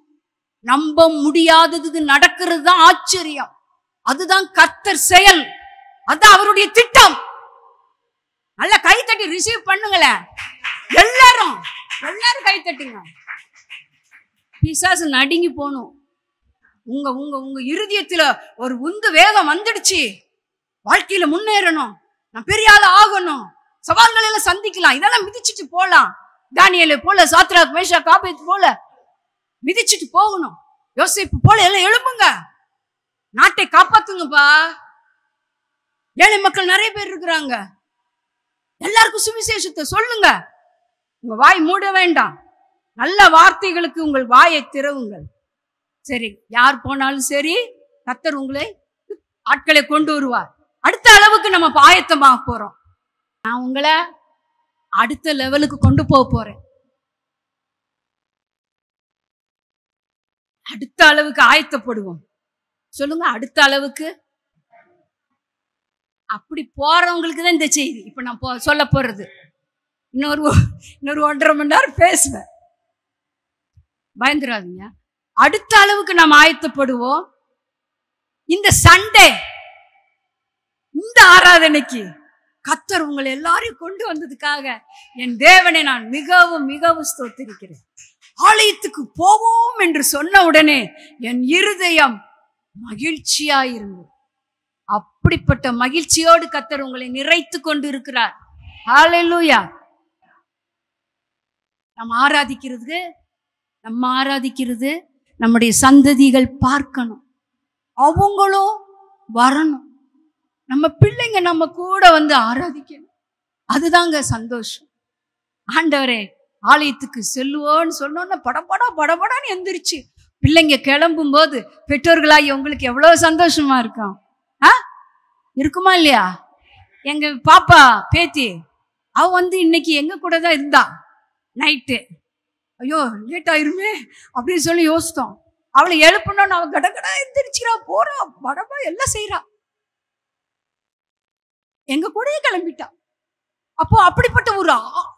நம்ப முடியாதது நடக்கிறது தான் ஆச்சரியம். அதுதான் கர்த்தர் செயல், அதுதான் அவருடைய திட்டம். நல்ல கை தட்டி ரிசீவ் பண்ணுங்களேன். எல்லாரும் கை தட்டுங்க. பிசாசு நடுங்கி போகணும். உங்க உங்க உங்க இருதயத்துல ஒரு உந்து வேகம் வந்துடுச்சு. வாழ்க்கையில முன்னேறணும், நான் பெரிய ஆள் ஆகணும், சவால்கள் எல்லாம் சந்திக்கலாம், இதெல்லாம் மிதிச்சுட்டு போலாம். தானியேலை போல, சாத்ராக் மேஷாக் ஆபேத் போல மிதிச்சுட்டு போகணும். யோசேப்பு போல எல்லாம் எழும்புங்க, நாட்டை காப்பாத்துங்கப்பா. ஏழை மக்கள் நிறைய பேர் இருக்கிறாங்க. எல்லாருக்கும் சுவிசேஷத்தை சொல்லுங்க. உங்க வாய் மூட வேண்டாம். நல்ல வார்த்தைகளுக்கு உங்கள் வாயை திறவுங்கள். சரி, யார் போனாலும் சரி, கர்த்தர் உங்களை ஆட்களை கொண்டு வருவார். அடுத்த அளவுக்கு நம்ம ஆயத்தமாக போறோம். நான் உங்களை அடுத்த லெவலுக்கு கொண்டு போக போறேன். அடுத்த அளவுக்கு ஆயத்தப்படுவோம். சொல்லுங்க, அடுத்த அளவுக்கு. அப்படி போறவங்களுக்கு தான் இந்த செய்தி இப்ப நான் சொல்ல போறது. இன்னொரு 1.5 மணி நேரம் பேசுவேன், பயந்துடாதீங்க. அடுத்த அளவுக்கு நாம் ஆயத்தப்படுவோம். இந்த சண்டே, இந்த ஆராதனைக்கு கர்த்தர் உங்களை எல்லாரையும் கொண்டு வந்ததுக்காக என் தேவனை நான் மிகவும் மிகவும் ஸ்தோத்திரிக்கிறேன். ஆலயத்துக்கு போவோம் என்று சொன்ன உடனே என் இருதயம் மகிழ்ச்சியாயிருந்தது. அப்படிப்பட்ட மகிழ்ச்சியோடு கர்த்தர் உங்களை நிறைத்து கொண்டு இருக்கிறார். ஹல்லேலூயா. நம்ம ஆராதிக்கிறது நம்முடைய சந்ததிகள் பார்க்கணும், அவங்களும் வரணும். நம்ம பிள்ளைங்க நம்ம கூட ஆராதிக்கணும். அதுதாங்க சந்தோஷம். ஆண்டவரே, ஆலயத்துக்கு செல்லுவோன்னு சொன்னோன்னா படபடான்னு எந்திரிச்சு பிள்ளைங்க கிளம்பும் போது பெற்றோர்களாகி உங்களுக்கு எவ்வளவு சந்தோஷமா இருக்கும். இருக்குமா இல்லையா? எங்க பாப்பா பேத்தி அவ இன்னைக்கு எங்க கூட தான் இருந்தா. நைட்டு ஐயோ லேட் ஆயிருமே அப்படின்னு சொல்லி யோசித்தோம். அவளை எழுப்பணும்னு அவ கடகடா எந்திரிச்சுக்கிறா, போறா, படமா எல்லாம் செய்யறா, எங்க கூடயே கிளம்பிட்டா. அப்போ அப்படிப்பட்ட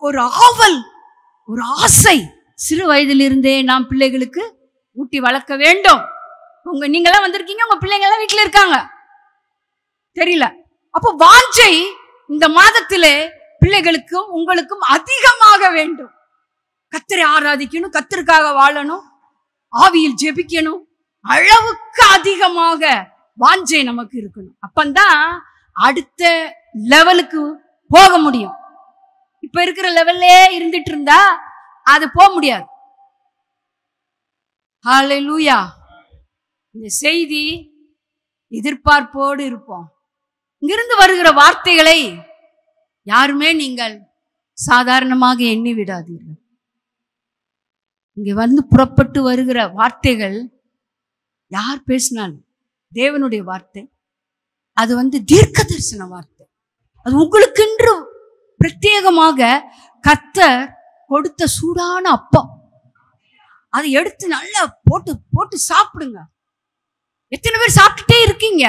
ஒரு ஆவல், ஒரு ஆசை சிறு வயதிலிருந்தே நாம் பிள்ளைகளுக்கு ஊட்டி வளர்க்க வேண்டும். நீங்க எல்லாம் வந்திருக்கீங்க, உங்க பிள்ளைங்க எல்லாம் வீட்டுல இருக்காங்க, தெரியல. அப்போ வாஞ்சை இந்த மாதத்திலே பிள்ளைகளுக்கும் உங்களுக்கும் அதிகமாக வேண்டும். கர்த்தரை ஆராதிக்கணும், கர்த்தருக்காக வாழணும், ஆவியில் ஜெபிக்கணும், அளவுக்கு அதிகமாக வாஞ்சை நமக்கு இருக்கணும். அப்பந்தான் அடுத்த லெவலுக்கு போக முடியும். இப்ப இருக்கிற லெவல்லே இருந்துட்டு இருந்தா அது போக முடியாது. ஹல்லேலூயா. இந்த செய்தி எதிர்பார்ப்போடு இருப்போம். இங்கிருந்து வருகிற வார்த்தைகளை யாருமே நீங்கள் சாதாரணமாக எண்ணி விடாதீர்கள். இங்க வந்து புறப்பட்டு வருகிற வார்த்தைகள் யார் பேசினாலும் தேவனுடைய வார்த்தை, அது தீர்க்க தரிசன வார்த்தை. அது உங்களுக்கென்று பிரத்யேகமாக கர்த்தர் கொடுத்த சூடான அப்பம். அதை எடுத்து நல்லா போட்டு போட்டு சாப்பிடுங்க. எத்தனை பேர் சாப்பிட்டுட்டே இருக்கீங்க?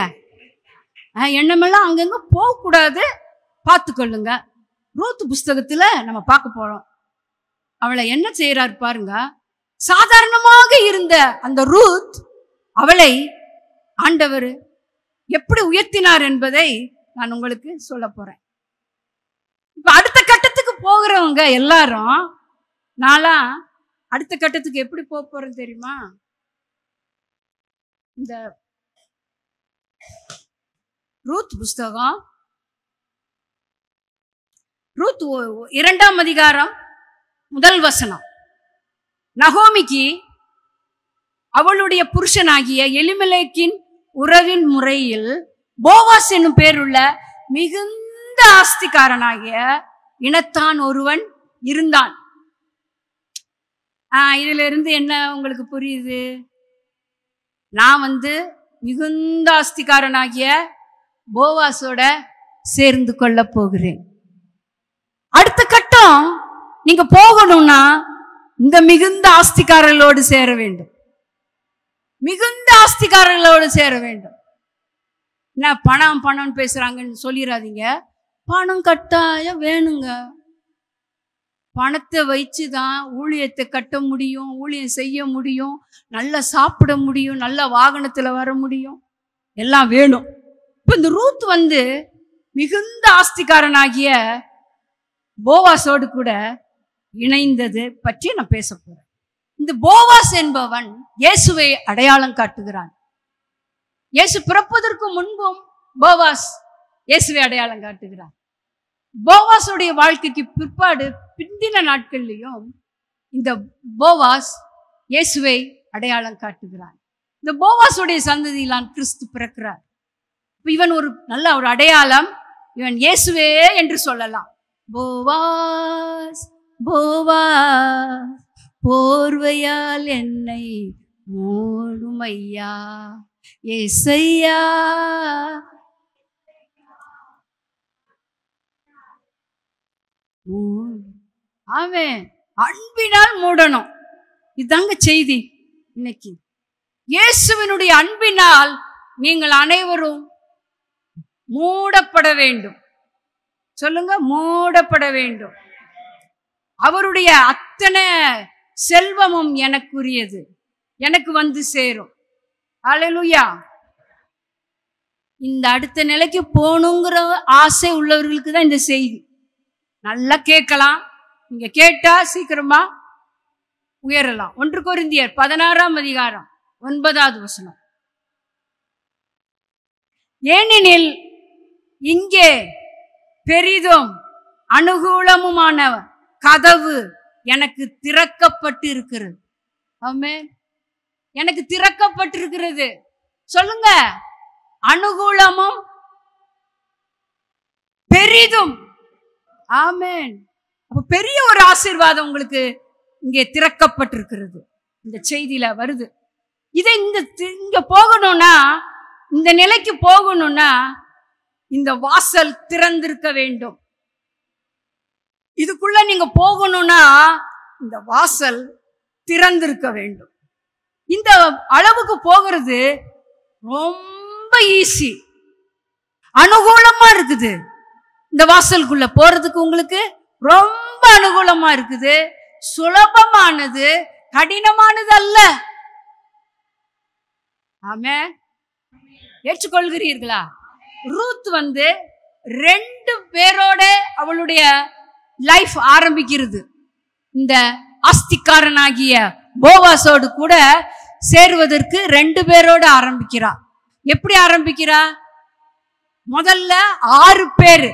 எண்ணமெல்லாம் அங்கங்க போக கூடாது, பார்த்துக்கொள்ளுங்க. ரூத் புஸ்தகத்துல நம்ம பார்க்க போறோம். அவளை என்ன செய்யறாரு பாருங்க. சாதாரணமாக இருந்த அந்த ரூத், அவளை ஆண்டவர் எப்படி உயர்த்தினார் என்பதை நான் உங்களுக்கு சொல்ல போறேன். இப்ப அடுத்த கட்டத்துக்கு போகிறவங்க எல்லாரும், நான்லாம் அடுத்த கட்டத்துக்கு எப்படி போக போறேன் தெரியுமா? இந்த ரூத் புஸ்தகம், ரூத் 2ஆம் அதிகாரம் 1 வசனம். நகோமிக்கு அவளுடைய புருஷனாகிய எலிமெலேக்கின் உறவின் முறையில் போவாஸ் என்னும் பேருள்ள மிகுந்த ஆஸ்திகாரனாகிய இனத்தான் ஒருவன் இருந்தான். இதுல இருந்து என்ன உங்களுக்கு புரியுது? நான் மிகுந்த ஆஸ்திகாரனாகிய போவாஸோட சேர்ந்து கொள்ள போகிறேன். அடுத்த கட்டம் நீங்க போகணும்னா இந்த மிகுந்த ஆஸ்திகாரர்களோடு சேர வேண்டும். மிகுந்த ஆஸ்திகாரர்களோடு சேர வேண்டும். என்ன பணம் பணம் பேசுறாங்கன்னு சொல்லிடாதீங்க. பணம் கட்டாயம் வேணுங்க. பணத்தை வச்சுதான் ஊழியத்தை கட்ட முடியும், ஊழியம் செய்ய முடியும், நல்லா சாப்பிட முடியும், நல்ல வாகனத்துல வர முடியும், எல்லாம் வேணும். இப்ப இந்த ரூத் மிகுந்த ஆஸ்திகாரனாகிய போவாஸோடு கூட இணைந்தது பற்றி நான் பேச போறேன். இந்த போவாஸ் என்பவன் இயேசுவை அடையாளம் காட்டுகிறான். இயேசு பிறப்பதற்கு முன்பும் போவாஸ் இயேசுவை அடையாளம் காட்டுகிறான். போவாஸுடைய வாழ்க்கைக்கு பிற்பாடு பிந்தின நாட்கள்லையும் இந்த போவாஸ் இயேசுவை அடையாளம் காட்டுகிறான். இந்த போவாஸுடைய சந்ததியிலான் கிறிஸ்து பிறக்கிறார். இவன் ஒரு நல்ல ஒரு அடையாளம். இவன் இயேசுவே என்று சொல்லலாம். போவாஸ் போவாஸ் போர்வையால் என்னை மூடுமையா ஏசையா. அவன் அன்பினால் மூடணும். இதாங்க செய்தி இன்னைக்கு. இயேசுவினுடைய அன்பினால் நீங்கள் அனைவரும் மூடப்பட வேண்டும். சொல்லுங்க, மூடப்பட வேண்டும். அவருடைய அத்தனை செல்வமும் எனக்குரியது, எனக்கு சேரும். அல்லேலூயா. இந்த அடுத்த நிலைக்கு போகணுங்கிற ஆசை உள்ளவர்களுக்கு தான் இந்த செய்தி. நல்லா கேட்கலாம். நீங்க கேட்டா சீக்கிரமா உயரலாம். 1 கொரிந்தியர் 16ஆம் அதிகாரம் 9வது வசனம். ஏனெனில் இங்கே பெரிதும் அனுகூலமுமான கதவு எனக்கு திறக்கப்பட்டு இருக்கிறது. ஆமென். எனக்கு திறக்கப்பட்டிருக்கிறது. சொல்லுங்க, அனுகூலமும் பெரிதும். ஆமென். அப்ப பெரிய ஒரு ஆசீர்வாதம் உங்களுக்கு இங்கே திறக்கப்பட்டிருக்கிறது. இந்த செய்தியில வருது. இதை இங்க போகணும்னா, இந்த நிலைக்கு போகணும்னா இந்த வாசல் திறந்திருக்க வேண்டும். இதுக்குள்ள நீங்க போகணும்னா இந்த வாசல் திறந்திருக்க வேண்டும். இந்த அளவுக்கு போகிறது ரொம்ப ஈஸி, அனுகூலமா இருக்குது. இந்த வாசலுக்குள்ள போறதுக்கு உங்களுக்கு ரொம்ப அனுகூலமா இருக்குது, சுலபமானது, கடினமானது அல்ல. ஆமென். ஏற்றுக்கொள்கிறீர்களா? ரூத் 2 பேரோட அவளுடைய லைஃப் ஆரம்பிக்கிறது. இந்த ஆஸ்திக்காரனாகிய போவாசோடு கூட சேருவதற்கு 2 பேரோட ஆரம்பிக்கிறா. எப்படி ஆரம்பிக்கிறா? முதல்ல 6 பேர்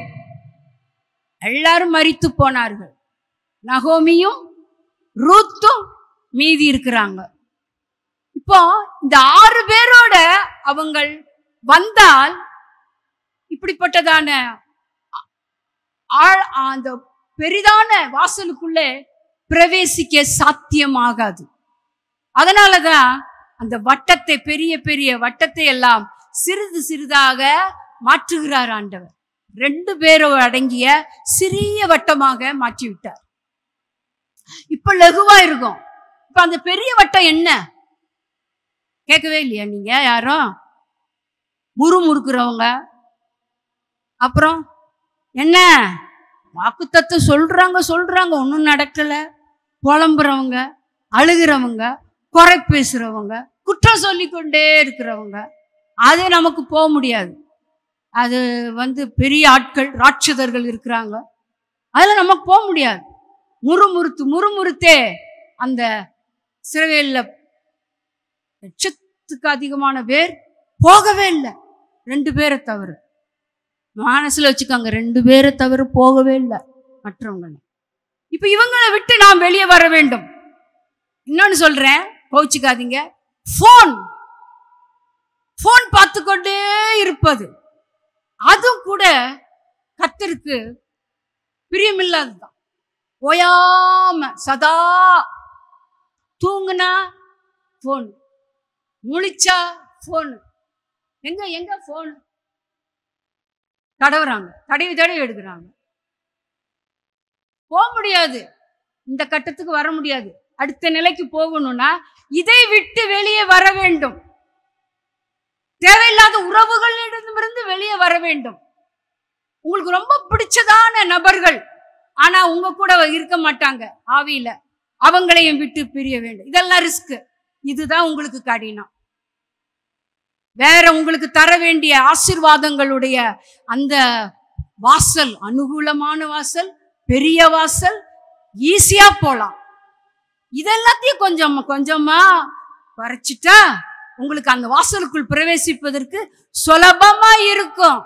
எல்லாரும் மரித்து போனார்கள். நகோமியும் ரூத்தும் மீதி இருக்கிறாங்க. இப்போ இந்த 6 பேரோட அவங்கள் வந்தால் இப்படிப்பட்டதான அந்த பெரிதான வாசலுக்குள்ளே பிரவேசிக்க சாத்தியமாகாது. அதனாலதான் அந்த வட்டத்தை, பெரிய பெரிய வட்டத்தை எல்லாம் சிறிது சிறிதாக மாற்றுகிறார் ஆண்டவர். 2 பேரும் அடங்கிய சிறிய வட்டமாக மாற்றி விட்டார். இப்ப லகுவா இருக்கும். இப்ப அந்த பெரிய வட்டம் என்ன கேட்கவே இல்லையா நீங்க? யாரும் முறுமுறுக்கிறவங்க, அப்புறம் என்ன வாக்குத்தத்து சொல்றாங்க ஒன்னும் நடக்கல, புலம்புறவங்க, அழுகிறவங்க, குறை பேசுறவங்க, குற்றம் சொல்லிக்கொண்டே இருக்கிறவங்க, அது நமக்கு போக முடியாது. அது பெரிய ஆட்கள், ராட்சதர்கள் இருக்கிறாங்க, அதுல நமக்கு போக முடியாது. முறுமுறுத்தே அந்த இஸ்ரவேல்ல லட்சத்துக்கு அதிகமான பேர் போகவே இல்லை. 2 பேரை தவிர. மனசுல வச்சுக்காங்க, 2 பேரை தவிர போகவே இல்லை மற்றவங்க. இப்ப இவங்களை விட்டு நாம் வெளியே வர வேண்டும். இன்னொன்னு சொல்றேன், கோச்சிக்காதீங்க. போன் பார்த்து கொண்டே இருப்பது, அதுவும் கூட கர்த்தருக்கு பிரியமில்லாததுதான். ஓயாம சதா தூங்குனா போன், முழிச்சா போன், எங்க போன் தடவுறாங்க, தடவி எடுக்கிறாங்க. போக முடியாது, இந்த கட்டத்துக்கு வர முடியாது. அடுத்த நிலைக்கு போகணும்னா இதை விட்டு வெளியே வர வேண்டும். தேவையில்லாத உறவுகளிடமிருந்து வெளியே வர வேண்டும். உங்களுக்கு ரொம்ப பிடிச்சதான நபர்கள் ஆனா உங்க கூட இருக்க மாட்டாங்க ஆவியில, அவங்களையும் விட்டு பிரிய வேண்டும். இதெல்லாம் ரிஸ்க். இதுதான் உங்களுக்கு கடினம். வேற உங்களுக்கு தர வேண்டிய ஆசீர்வாதங்களுடைய அந்த வாசல், அனுகூலமான வாசல், பெரிய வாசல், ஈஸியா போலாம். இதெல்லாத்தையும் கொஞ்சம் கொஞ்சமா குறைச்சிட்டா உங்களுக்கு அந்த வாசலுக்குள் பிரவேசிப்பதற்கு சுலபமா இருக்கும்.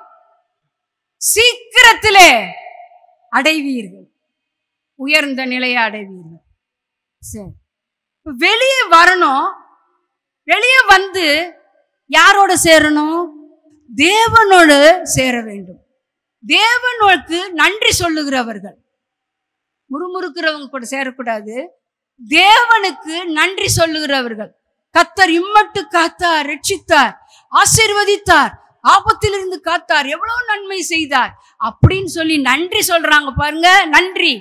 சீக்கிரத்திலே அடைவீர்கள், உயர்ந்த நிலையை அடைவீர்கள். சரி, வெளியே வரணும். வெளியே யாரோட சேரணும்? தேவனோடு சேர வேண்டும். தேவனுக்கு நன்றி சொல்லுகிறவர்கள். முறுமுறுக்கிறவங்க கூட சேரக்கூடாது. தேவனுக்கு நன்றி சொல்லுகிறவர்கள். கர்த்தர் இம்மட்டு காத்தார், ரட்சித்தார், ஆசீர்வதித்தார், ஆபத்திலிருந்து காத்தார், எவ்வளவு நன்மை செய்தார் அப்படின்னு சொல்லி நன்றி சொல்றாங்க பாருங்க. நன்றி.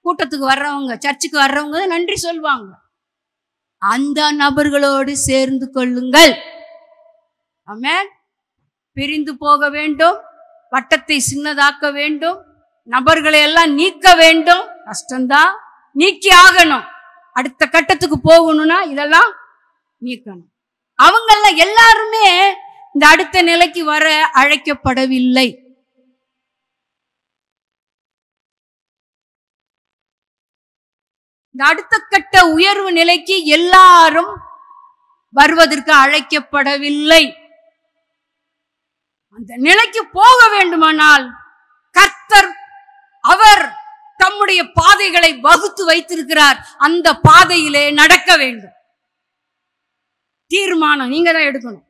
கூட்டத்துக்கு வர்றவங்க, சர்ச்சுக்கு வர்றவங்க நன்றி சொல்வாங்க. அந்த நபர்களோடு சேர்ந்து கொள்ளுங்கள். ஆமென். பிரிந்து போக வேண்டும், வட்டத்தை சின்னதாக்க வேண்டும், நபர்களை எல்லாம் நீக்க வேண்டும். கஷ்டம்தான், நீக்கி ஆகணும். அடுத்த கட்டத்துக்கு போகணும்னா இதெல்லாம் நீக்கணும். அவங்க எல்லாருமே இந்த அடுத்த நிலைக்கு வர அழைக்கப்படவில்லை. இந்த அடுத்த கட்ட உயர்வு நிலைக்கு எல்லாரும் வருவதற்கு அழைக்கப்படவில்லை. அந்த நிலைக்கு போக வேண்டுமானால் கர்த்தர் அவர் தம்முடைய பாதைகளை வகுத்து வைத்திருக்கிறார். அந்த பாதையிலே நடக்க வேண்டும். தீர்மானம் நீங்க தான் எடுக்கணும்.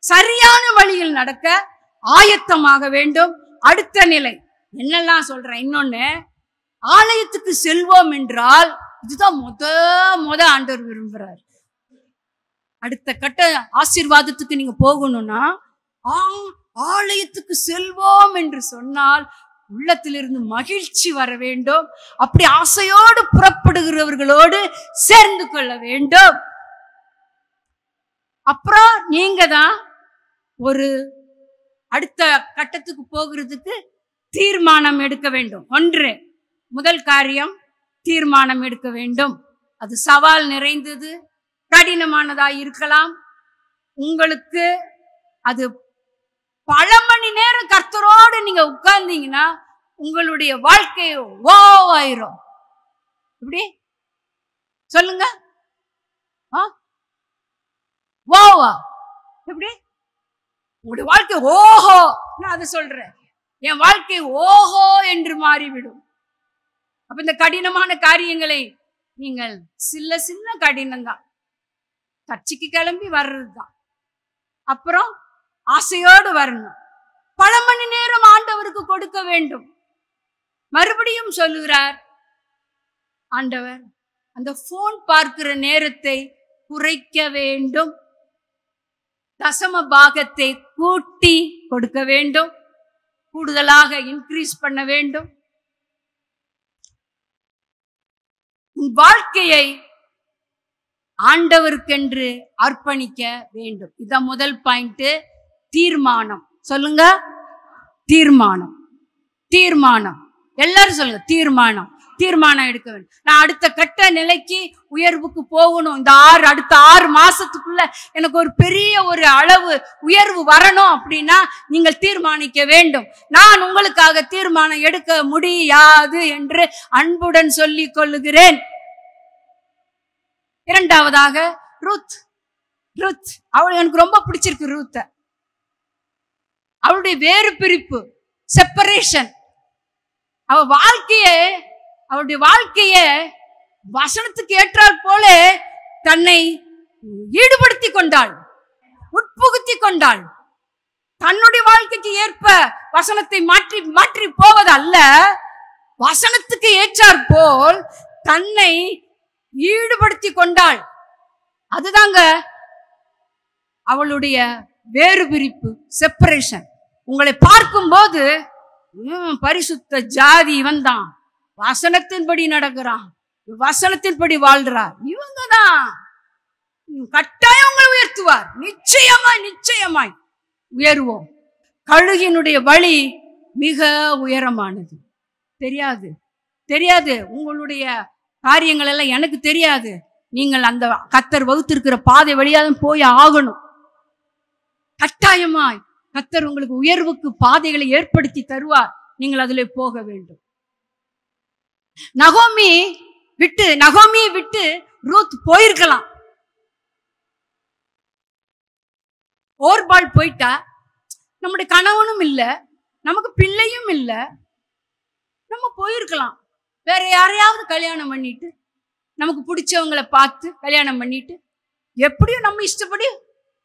சரியான வழியில் நடக்க ஆயத்தமாக வேண்டும். அடுத்த நிலை என்னெல்லாம் சொல்றேன். இன்னொன்னு, ஆலயத்துக்கு செல்வோம் என்றால் இதுதான் முத ஆண்டவர் விரும்புறார். அடுத்த கட்ட ஆசீர்வாதத்துக்கு நீங்க போகணும்னா ஆலயத்துக்கு செல்வோம் என்று சொன்னால் உள்ளத்திலிருந்து மகிழ்ச்சி வர வேண்டும். அப்படி ஆசையோடு புறப்படுகிறவர்களோடு சேர்ந்து கொள்ள வேண்டும். அப்புறம் நீங்க தான் ஒரு அடுத்த கட்டத்துக்கு போகிறதுக்கு தீர்மானம் எடுக்க வேண்டும். முதல் காரியம் தீர்மானம் எடுக்க வேண்டும். அது சவால் நிறைந்தது, கடினமானதா இருக்கலாம். உங்களுக்கு அது பல மணி நேரம் கர்த்தரோடு நீங்க உட்கார்ந்தீங்கன்னா உங்களுடைய வாழ்க்கை ஓவாயிரும். எப்படி சொல்லுங்க? ஓவா எப்படி? உங்களுடைய வாழ்க்கை ஓஹோ, நான் அதை சொல்றேன், என் வாழ்க்கை ஓஹோ என்று மாறிவிடும். அப்ப இந்த கடினமான காரியங்களை நீங்கள் சின்ன கடினம்தான், சர்ச்சைக்கு கிளம்பி வர்றதுதான், அப்புறம் ஆசையோடு வரணும், பல மணி நேரம் ஆண்டவருக்கு கொடுக்க வேண்டும். மறுபடியும் சொல்லுகிறார் ஆண்டவர், அந்த போன் பார்க்கிற நேரத்தை குறைக்க வேண்டும், தசம பாகத்தை கூட்டி கொடுக்க வேண்டும், கூடுதலாக இன்க்ரீஸ் பண்ண வேண்டும். உன் வாழ்க்கையை ஆண்டவருக்கென்று அர்ப்பணிக்க வேண்டும். இதான் முதல் பாயிண்ட். தீர்மானம். சொல்லுங்க, தீர்மானம். தீர்மானம். எல்லாரும் சொல்லுங்க, தீர்மானம். தீர்மானம் எடுக்க வேண்டும். நான் அடுத்த கட்ட நிலைக்கு உயர்வுக்கு போகணும், இந்த அடுத்த 6 மாசத்துக்குள்ள எனக்கு ஒரு பெரிய ஒரு அளவு உயர்வு வரணும் அப்படின்னா நீங்கள் தீர்மானிக்க வேண்டும். நான் உங்களுக்காக தீர்மானம் எடுக்க முடியாது என்று அன்புடன் சொல்லிக் கொள்ளுகிறேன். இரண்டாவதாக ரூத். ரூத் அவள் எனக்கு ரொம்ப பிடிச்சிருக்கு. ரூத் அவளுடைய வேறு பிரிப்பு, செப்பரேஷன். அவளுடைய வாழ்க்கைய வசனத்துக்கு ஏற்றால் போல தன்னை ஈடுபடுத்தி கொண்டாள், உட்புகுத்தி கொண்டாள். தன்னுடைய வாழ்க்கைக்கு ஏற்ப வசனத்தை மாற்றி மாற்றி போவது அல்ல, வசனத்துக்கு ஏற்றாற் போல் தன்னை ஈடுபடுத்தி கொண்டாள். அதுதாங்க அவளுடைய வேறு பிரிப்பு, செப்பரேஷன். உங்களை பார்க்கும் போது பரிசுத்த ஜாதி இவன் தான், வசனத்தின்படி நடக்கிறான், வசனத்தின்படி வாழ்றார், இவங்க தான் கட்டாயம் உங்களை உயர்த்துவார். நிச்சயமாய் நிச்சயமாய் உயர்வோம். கழுகினுடைய வழி மிக உயரமானது. தெரியாது தெரியாது, உங்களுடைய காரியங்கள் எல்லாம் எனக்கு தெரியாது. நீங்கள் அந்த கர்த்தர் வகுத்திருக்கிற பாதை வழியாக போய் ஆகணும். கட்டாயமாய் கர்த்தர் உங்களுக்கு உயர்வுக்கு பாதைகளை ஏற்படுத்தி தருவார். நீங்கள் அதிலே போக வேண்டும். நகோமியை விட்டு ரூத் போயிருக்கலாம். ஓர்பால் போயிட்டா, நம்முடைய கணவனும் இல்ல, நமக்கு பிள்ளையும் இல்ல, நம்ம போயிருக்கலாம். வேற யாரையாவது கல்யாணம் பண்ணிட்டு, நமக்கு பிடிச்சவங்களை பார்த்து கல்யாணம் பண்ணிட்டு எப்படியும் நம்ம இஷ்டப்படி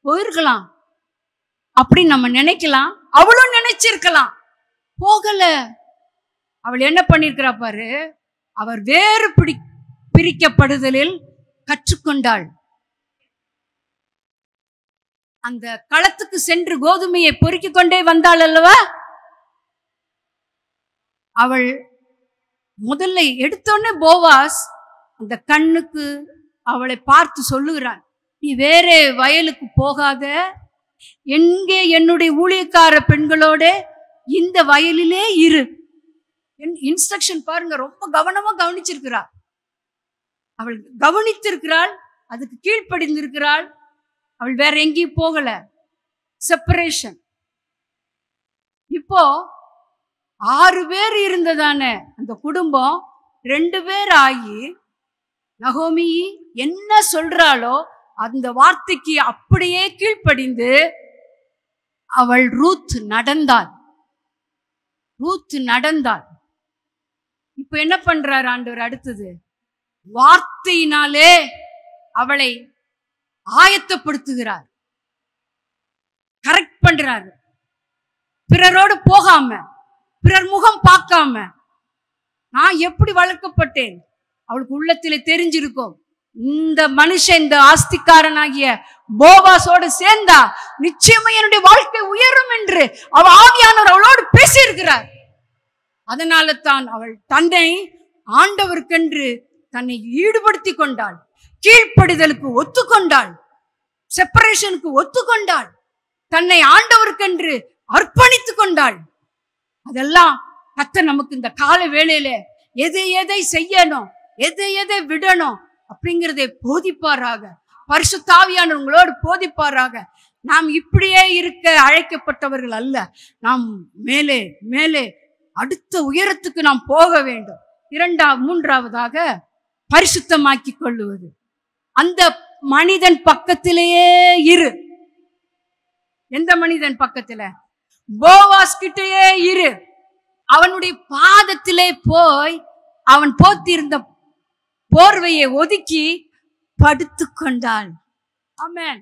போயிருக்கலாம் அப்படின்னு நம்ம நினைக்கலாம். அவளும் நினைச்சிருக்கலாம், போகல. அவள் என்ன பண்ணிருக்கிறா பாரு, அவர் வேறு பிரிக்கப்படுதலில் கற்றுக்கொண்டாள். அந்த களத்துக்கு சென்று கோதுமையை பொறுக்கிக் கொண்டே வந்தாள் அல்லவா. அவள் முதல்ல எடுத்தோடனே போவாஸ் அந்த கண்ணுக்கு அவளை பார்த்து சொல்லுகிறான், நீ வேற வயலுக்கு போகாத, எங்கே என்னுடைய ஊழியக்கார பெண்களோட இந்த வயலிலே இரு. இன்ஸ்ட்ரக்ஷன் பாருங்க, ரொம்ப கவனமா கவனிச்சிருக்கிறாள். அவள் கவனித்திருக்கிறாள், அதுக்கு கீழ்ப்படிந்திருக்கிறாள். அவள் வேற எங்கேயும் போகல. செப்பரேஷன். இப்போ 6 பேர் இருந்ததான அந்த குடும்பம் 2 பேர் ஆகி, நகோமி என்ன சொல்றாளோ அந்த வார்த்தைக்கு அப்படியே கீழ்ப்படிந்து அவள் ரூத் நடந்தாள். இப்ப என்ன பண்றார் ஆண்டவர்? அடுத்தது வார்த்தையினாலே அவளை ஆயத்தப்படுத்துகிறார், கரெக்ட் பண்றாரு. பிறரோடு போகாம, பிறர் முகம் பார்க்காம, நான் எப்படி வளர்க்கப்பட்டேன் அவளுக்கு உள்ளத்திலே தெரிஞ்சிருக்கும். இந்த மனுஷன், இந்த ஆஸ்திக்காரனாகிய போவாசோடு சேர்ந்தா நிச்சயமா என்னுடைய வாழ்க்கை உயரும் என்று அவ ஆவியானவர் அவளோடு பேசியிருக்கிறார். அதனால தான் அவள் தன்னை ஆண்டவருக்கென்று தன்னை ஈடுபடுத்தி கொண்டாள், கீழ்ப்படிதலுக்கு ஒத்துக்கொண்டாள், செப்பரேஷனுக்கு ஒத்துக்கொண்டாள், தன்னை ஆண்டவருக்கென்று அர்ப்பணித்து கொண்டாள். அதெல்லாம் கர்த்தர் நமக்கு இந்த கால வேளையில எதை எதை செய்யணும், எதை எதை விடணும் அப்படிங்கிறதை போதிப்பாராக. பரிசுத்த ஆவியானவர் உங்களோடு போதிப்பாராக. நாம் இப்படியே இருக்க அழைக்கப்பட்டவர்கள் அல்ல. நாம் மேலே மேலே அடுத்த உயரத்துக்கு நாம் போக வேண்டும். மூன்றாவதாக பரிசுத்தமாக்கி கொள்ளுவது. அந்த மனிதன் பக்கத்திலேயே இரு. எந்த மனிதன் பக்கத்துல? போவாஸ் கிட்டேயே இரு. அவனுடைய பாதத்திலே போய் அவன் போத்திருந்த போர்வையை ஒதுக்கி படுத்துக் கொண்டாள். ஆமென்.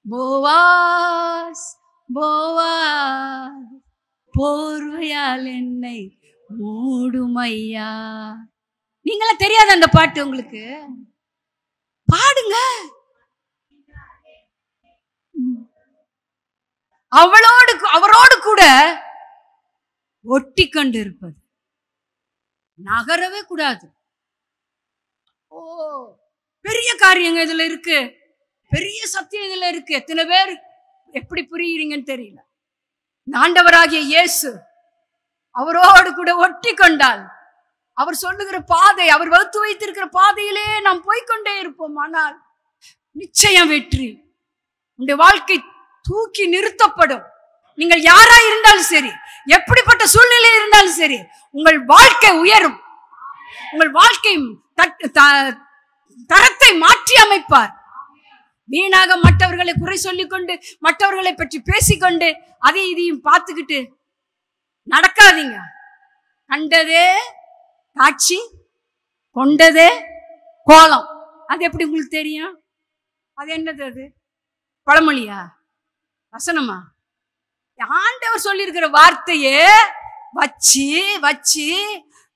போவாஸ் போவாஸ் போர்வையால் என்னை மூடுமையா. நீங்களா தெரியாத அந்த பாட்டு உங்களுக்கு? பாடுங்க. அவரோடு கூட ஒட்டி கொண்டு இருப்பது. நகரவே கூடாது. ஓ, பெரிய காரியங்க இதுல இருக்கு, பெரிய சத்தியம் இதுல இருக்கு. எத்தனை பேர் எப்படி புரியுறீங்கன்னு தெரியல. ஆண்டவராகிய இயேசு அவரோடு கூட ஒட்டி கொண்டால் அவர் சொல்லுகிற பாதை, அவர் வகுத்து வைத்திருக்கிற பாதையிலே நாம் போய்கொண்டே இருப்போம். ஆனால் நிச்சயம் வெற்றி. உங்களுடைய வாழ்க்கை தூக்கி நிறுத்தப்படும். நீங்கள் யாரா இருந்தாலும் சரி, எப்படிப்பட்ட சூழ்நிலை இருந்தாலும் சரி, உங்கள் வாழ்க்கை உயரும். உங்கள் வாழ்க்கை தரத்தை மாற்றி அமைப்பார். வீணாக மற்றவர்களை குறை சொல்லிக் கொண்டு, மற்றவர்களை பற்றி பேசிக்கொண்டு, அதையும் இதையும் பார்த்துக்கிட்டு நடக்காதீங்க. கண்டதே காட்சி, கொண்டதே கோலம். அது எப்படி உங்களுக்கு தெரியும்? அது என்னது? அது பழமொழியா, வசனமா? ஆண்டவர் சொல்லியிருக்கிற வார்த்தையே வச்சு வச்சு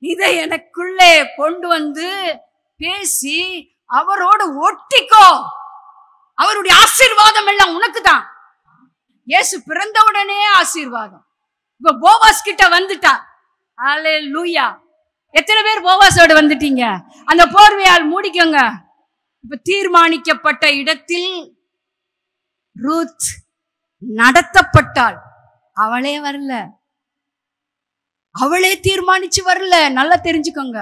இதை எனக்குள்ளே கொண்டு வந்து பேசி அவரோடு ஒட்டிக்கோ. அவருடைய ஆசீர்வாதம் எல்லாம் உனக்கு தான். இயேசு பிறந்த உடனே ஆசீர்வாதம். இப்ப போவாஸ் கிட்ட வந்துட்டா. அல்லேலூயா. எத்தனை பேர் போவாஸோட வந்துட்டீங்க? அந்த போர்வையால் மூடிக்கோங்க. இப்ப தீர்மானிக்கப்பட்ட இடத்தில் ரூத் நடத்தப்பட்டாள். அவளே வரல, அவளே தீர்மானிச்சு வரல. நல்லா தெரிஞ்சுக்கோங்க.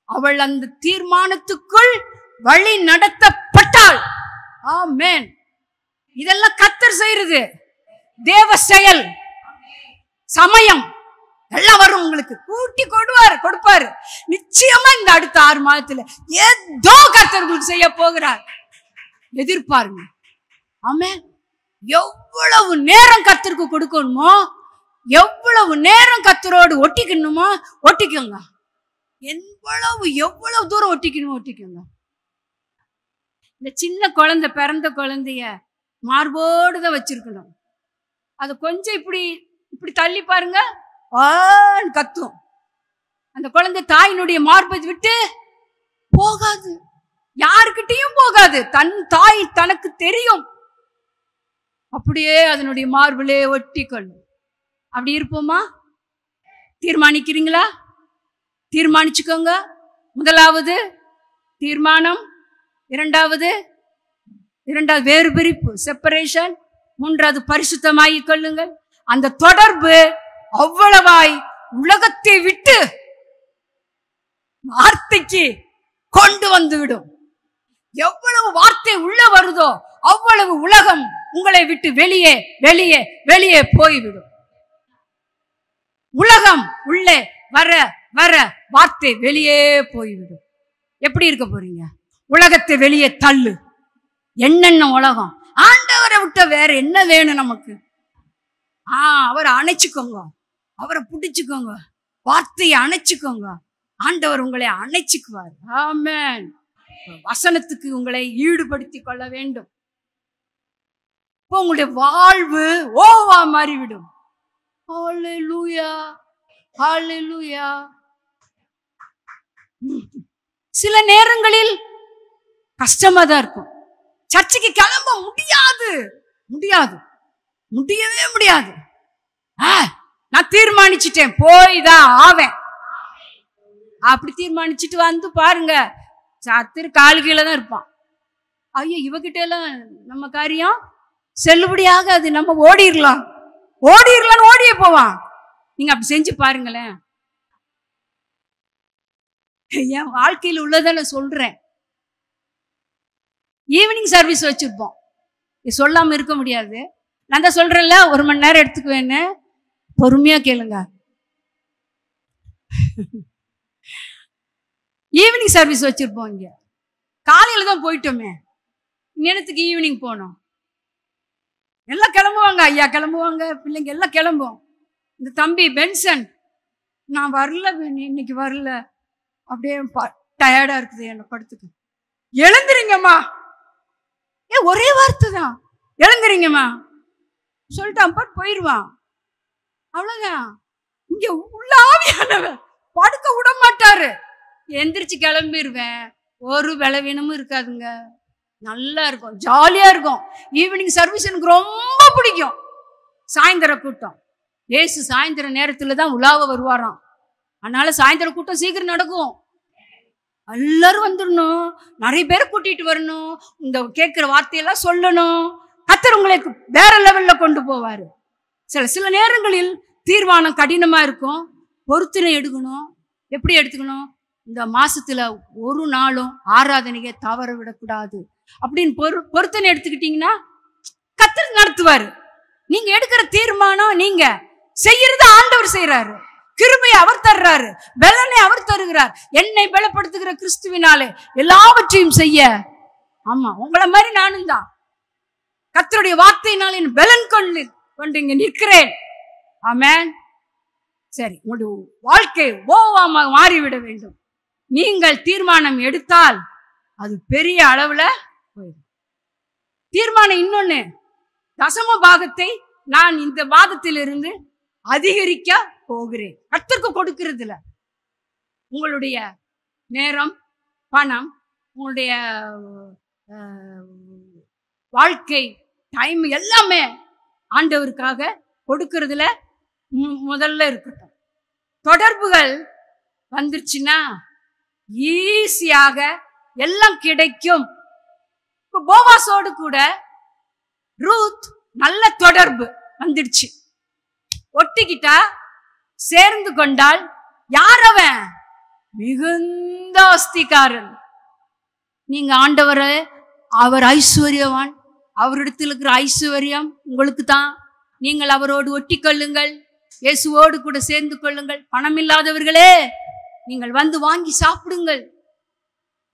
அவள் அந்த தீர்மானத்துக்குள் வழி நடத்தப்பட்டாள். ஆமென். இதெல்லாம் கர்த்தர் செய்யறது, தேவ செயல். சமயம் எல்லாம் வரும், உங்களுக்கு கூட்டி கொடுப்பாரு. நிச்சயமா இந்த அடுத்த 6 மாதத்துல ஏதோ கர்த்தர் உங்களுக்கு செய்ய போகிறார். எதிர்பாருங்க. ஆமென். எவ்வளவு நேரம் கர்த்தருக்கு கொடுக்கணுமோ, எவ்வளவு நேரம் கர்த்தரோடு ஒட்டிக்கணுமோ ஒட்டிக்கோங்க. எவ்வளவு தூரம் ஒட்டிக்கோங்க. இந்த சின்ன குழந்தை, பிறந்த குழந்தைய மார்போடு தான் வச்சிருக்கணும். அது கொஞ்சம் இப்படி தள்ளி பாருங்க, கத்தும். அந்த குழந்தை தாயினுடைய மார்பை விட்டு போகாது, யாருக்கிட்டையும் போகாது. தன் தாய் தனக்கு தெரியும். அப்படியே அதனுடைய மார்பிலே ஒட்டி கொள்ளும். அப்படி இருப்போமா? தீர்மானிக்கிறீங்களா? தீர்மானிச்சுக்கோங்க. முதலாவது தீர்மானம், இரண்டாவது வேறு பிரிப்பு, செப்பரேஷன். மூன்றாவது பரிசுத்தமாகிக் கொள்ளுங்கள். அந்த தொடர்பு அவ்வளவாய் உலகத்தை விட்டு வார்த்தைக்கு கொண்டு வந்துவிடும். எவ்வளவு வார்த்தை உள்ள வருதோ அவ்வளவு உலகம் உங்களை விட்டு வெளியே வெளியே வெளியே போய்விடும். உலகம் உள்ளே வர வர வார்த்தை வெளியே போய்விடும். எப்படி இருக்க போறீங்க? உலகத்தை வெளியே தள்ளு. என்னென்ன உலகம்? ஆண்டவரை விட்ட வேற என்ன வேணும் நமக்கு? அவரை அணைச்சுக்கோங்க, அவரை பிடிச்சுக்கோங்க, வார்த்தையை அணைச்சுக்கோங்க. ஆண்டவர் உங்களை அணைச்சுக்குவார். ஆமென். வசனத்துக்கு உங்களை ஈடுபடுத்திக் கொள்ள வேண்டும். இப்போ உங்களுடைய வாழ்வு ஓவா மாறிவிடும். ஹல்லேலூயா, ஹல்லேலூயா. சில நேரங்களில் கஷ்டமா தான் இருக்கும். சர்ச்சுக்கு கிளம்ப முடியவே முடியாது. நான் தீர்மானிச்சுட்டேன், போய் தான் ஆவேன். அப்படி தீர்மானிச்சுட்டு வந்து பாருங்க, சத்திர கால் கீழே தான் இருப்பான். ஐயோ, இவகிட்ட எல்லாம் நம்ம காரியம் செல்லுபடியாக, அது நம்ம ஓடிடலாம் ஓடியே போவான். நீங்க அப்படி செஞ்சு பாருங்களேன். என் வாழ்க்கையில் உள்ளதை நான் சொல்றேன். ஈவினிங் சர்வீஸ் வச்சிருப்போம். சொல்லாம இருக்க முடியாது. நான் தான் சொல்றேன்ல, 1 மணி நேரம் எடுத்துக்குவேன்னு. பொறுமையா கேளுங்க. ஈவினிங் சர்வீஸ் வச்சிருப்போம். இங்க காலையில தான் போயிட்டோமே, நேரத்துக்கு ஈவினிங் போனோம். எல்லாம் கிளம்புவாங்க, ஐயா கிளம்புவாங்க, பிள்ளைங்க எல்லாம் கிளம்புவோம். இந்த தம்பி பென்சன், நான் வரல, இன்னைக்கு வரல, அப்படியே டயர்டா இருக்குது, என்ன படுத்துக்கு. எழுந்துறீங்கம்மா, ஒரே வார்த்தை தான், எழுந்துறீங்கம்மா சொல்லிட்டான், போயிடுவான். அவ்வளவுதான். இங்க உள்ள ஆவியானவர் படுக்க விட மாட்டாரு. எந்திரிச்சு கிளம்பிடுவேன். ஒரு பலவீனமும் இருக்காதுங்க, நல்லா இருக்கும், ஜாலியா இருக்கும். ஈவினிங் சர்வீஸ் எனக்கு ரொம்ப பிடிக்கும். சாயந்தர கூட்டம், ஏசு சாயந்தர நேரத்துல தான் உலாவ வருவாராம். அதனால சாயந்தர கூட்டம் சீக்கிரம் நடக்கும். எல்லாரும் வந்துடணும், நிறைய பேர் கூட்டிட்டு வரணும், இந்த கேட்கிற வார்த்தையெல்லாம் சொல்லணும். கர்த்தர் உங்களை வேற லெவல்ல கொண்டு போவாரு. சில நேரங்களில் தீர்மானம் கடினமா இருக்கும், பொறுத்தினை எடுக்கணும். எப்படி எடுத்துக்கணும்? இந்த மாசத்துல ஒரு நாளும் ஆராதனையை தவற விடக்கூடாது அப்படின்னு பொறுத்தினை எடுத்துக்கிட்டீங்கன்னா கர்த்தர் நடத்துவாரு. நீங்க எடுக்கிற தீர்மானம், நீங்க செய்யறது ஆண்டவர் செய்யறாரு. கிருபையை அவர் தர்றாரு, பலனை அவர் தருகிறார். என்னை பலப்படுத்துகிற கிறிஸ்துவினாலே எல்லாவற்றையும் செய்ய. ஆமா, உங்களை மாதிரி நானும் தான் கர்த்தருடைய வார்த்தையினால் என் பலன் கொண்டு இங்க நிற்கிறேன். ஆமென். சரி, உங்களுடைய வாழ்க்கை ஓவாமாக மாறிவிட வேண்டும். நீங்கள் தீர்மானம் எடுத்தால் அது பெரிய அளவுல போயிடும். தீர்மானம் இன்னொன்னு, தசம பாகத்தை நான் இந்த மாதத்திலிருந்து அதிகரிக்க போகிறேன். கர்த்தருக்கு கொடுக்கிறதுல உங்களுடைய நேரம், பணம், உங்களுடைய வாழ்க்கை டைம் எல்லாமே ஆண்டவருக்காக கொடுக்கிறதுல முதல்ல இருக்கட்டும். தொடர்புகள் வந்துருச்சுன்னா ஈஸியாக எல்லாம் கிடைக்கும். இப்ப போவாசோடு கூட ரூத் நல்ல தொடர்பு வந்துடுச்சு. ஒட்டிக்கிட்டா, சேர்ந்து கொண்டால். யார் அவன்? மிகுந்த ஆஸ்திகாரன். நீங்க ஆண்டவரை, அவர் ஐஸ்வர்யவான், அவரிடத்தில் இருக்கிற ஐஸ்வர்யம் உங்களுக்கு தான். நீங்கள் அவரோடு ஒட்டி கொள்ளுங்கள், இயேசுவோடு கூட சேர்ந்து கொள்ளுங்கள். பணம் இல்லாதவர்களே, நீங்கள் வந்து வாங்கி சாப்பிடுங்கள்.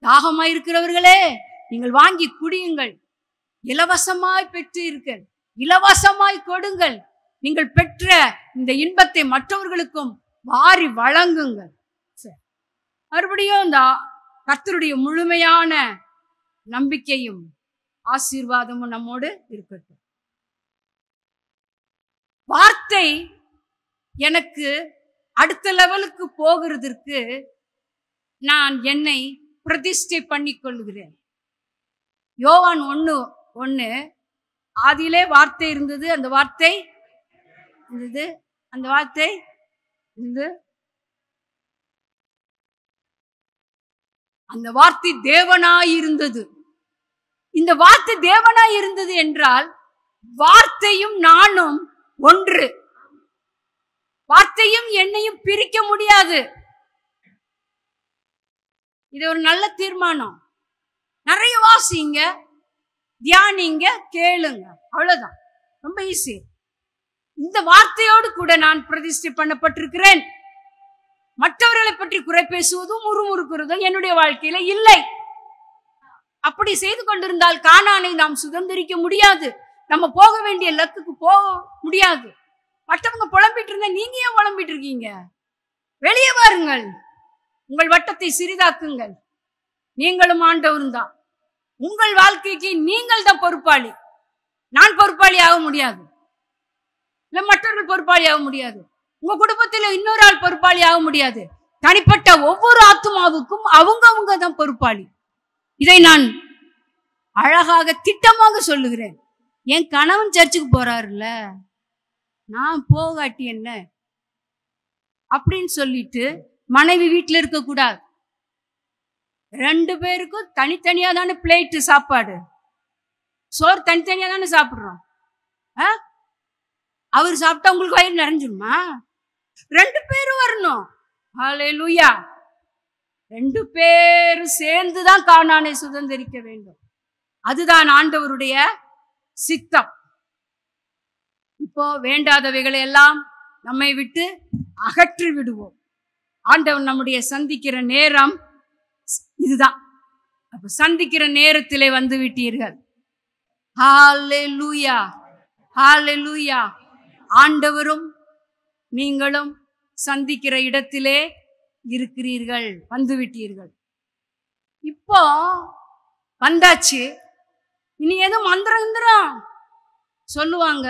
தாகமாய் இருக்கிறவர்களே, நீங்கள் வாங்கி குடியுங்கள். இலவசமாய் பெற்றீர்கள், இலவசமாய் கொடுங்கள். நீங்கள் பெற்ற இந்த இன்பத்தை மற்றவர்களுக்கும் வாரி வழங்குங்கள். மறுபடியும் இந்த கர்த்தருடைய முழுமையான நம்பிக்கையும் ஆசீர்வாதமும் நம்மோடு இருக்கட்டும். வார்த்தை எனக்கு அடுத்த லெவலுக்கு போகிறதற்கு நான் என்னை பிரதிஷ்டை பண்ணி கொள்கிறேன். யோவான் 1:1, ஆதியிலே வார்த்தை இருந்தது, அந்த வார்த்தை இருந்தது, அந்த வார்த்தை இருந்தது, அந்த வார்த்தை தேவனாய் இருந்தது. இந்த வார்த்தை தேவனாய் இருந்தது என்றால் வார்த்தையும் நானும் ஒன்று. வார்த்தையும் என்னையும் பிரிக்க முடியாது. இது ஒரு நல்ல தீர்மானம். நிறைய வாசிங்க, தியானிங்க, கேளுங்க, அவ்வளவுதான். ரொம்ப ஈஸி. இந்த வார்த்தையோடு கூட நான் பிரதிஷ்டை பண்ணப்பட்டிருக்கிறேன். மற்றவர்களை பற்றி குறை பேசுவதும் முறுமுறுக்கிறதும் என்னுடைய வாழ்க்கையில இல்லை. அப்படி செய்து கொண்டிருந்தால் கானானை நாம் சுதந்திரிக்க முடியாது. நம்ம போக வேண்டிய லக்குக்கு போக முடியாது. மற்றவங்க புலம்பிட்டு இருந்தா நீங்க ஏன் புலம்பிட்டு இருக்கீங்க? வெளியே வாருங்கள், உங்கள் வட்டத்தை சிறிதாக்குங்கள். நீங்களும் ஆண்டவரும் தான். உங்கள் வாழ்க்கைக்கு நீங்கள் தான் பொறுப்பாளி. நான் பொறுப்பாளி ஆக முடியாது, இல்ல மற்றவர்கள் பொறுப்பாளி ஆக முடியாது. உங்க குடும்பத்துல இன்னொரு ஆள் பொறுப்பாளி ஆக முடியாது. தனிப்பட்ட ஒவ்வொரு ஆத்துமாவுக்கும் அவங்க தான் பொறுப்பாளி. இதை நான் அழகாக திட்டமாக சொல்லுகிறேன். என் கணவன் சர்ச்சுக்கு போறாருல்ல, நான் போகாட்டி என்ன அப்படின்னு சொல்லிட்டு மனைவி வீட்டுல இருக்க கூடாது. 2 பேருக்கும் தனித்தனியா தானே பிளேட்டு சாப்பாடு, சோறு தனித்தனியா தானே சாப்பிடுறோம். அவர் சாப்பிட்டா உங்களுக்கு வயிறு நிறைஞ்சிருமா? 2 பேரும் வரணும். ஹல்லேலூயா. 2 பேரும் சேர்ந்துதான் கானானை சுதந்திரிக்க வேண்டும். அதுதான் ஆண்டவருடைய சித்தம். இப்போ வேண்டாதவைகளை எல்லாம் நம்மை விட்டு அகற்றி விடுவோம். ஆண்டவன் நம்முடைய சந்திக்கிற நேரம் இதுதான். அப்ப சந்திக்கிற நேரத்திலே வந்து விட்டீர்கள். ஹல்லேலூயா, ஹல்லேலூயா. ஆண்டவரும் நீங்களும் சந்திக்கிற இடத்திலே இருக்கிறீர்கள், வந்து விட்டீர்கள். இப்போ வந்தாச்சு. இனி எதுவும் மந்திரம் சொல்லுவாங்க,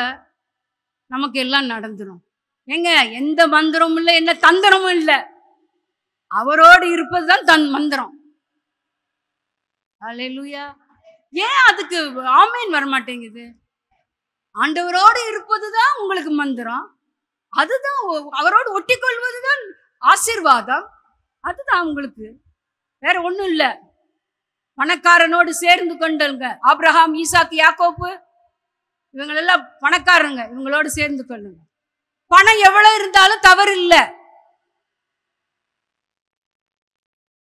நமக்கு எல்லாம் நடந்துரும். ஏங்க, எந்த மந்திரமும் இல்லை, என்ன தந்திரமும் இல்லை. அவரோடு இருப்பதுதான் தன் மந்திரம். ஹல்லேலூயா. ஏன் அதுக்கு ஆமேன் வரமாட்டேங்குது? ஆண்டவரோடு இருப்பதுதான் உங்களுக்கு மந்திரம். அதுதான் அவரோடு ஒட்டி கொள்வதுதான் ஆசீர்வாதம். அதுதான் உங்களுக்கு, வேற ஒண்ணும் இல்லை. பணக்காரனோடு சேர்ந்து கொண்டல்ங்க. ஆபிரகாம், ஈசாக்கு, யாக்கோப்பு இவங்களெல்லாம் பணக்காரங்க. இவங்களோடு சேர்ந்து கொள்ளுங்க. பணம் எவ்வளவு இருந்தாலும் தவறு இல்லை.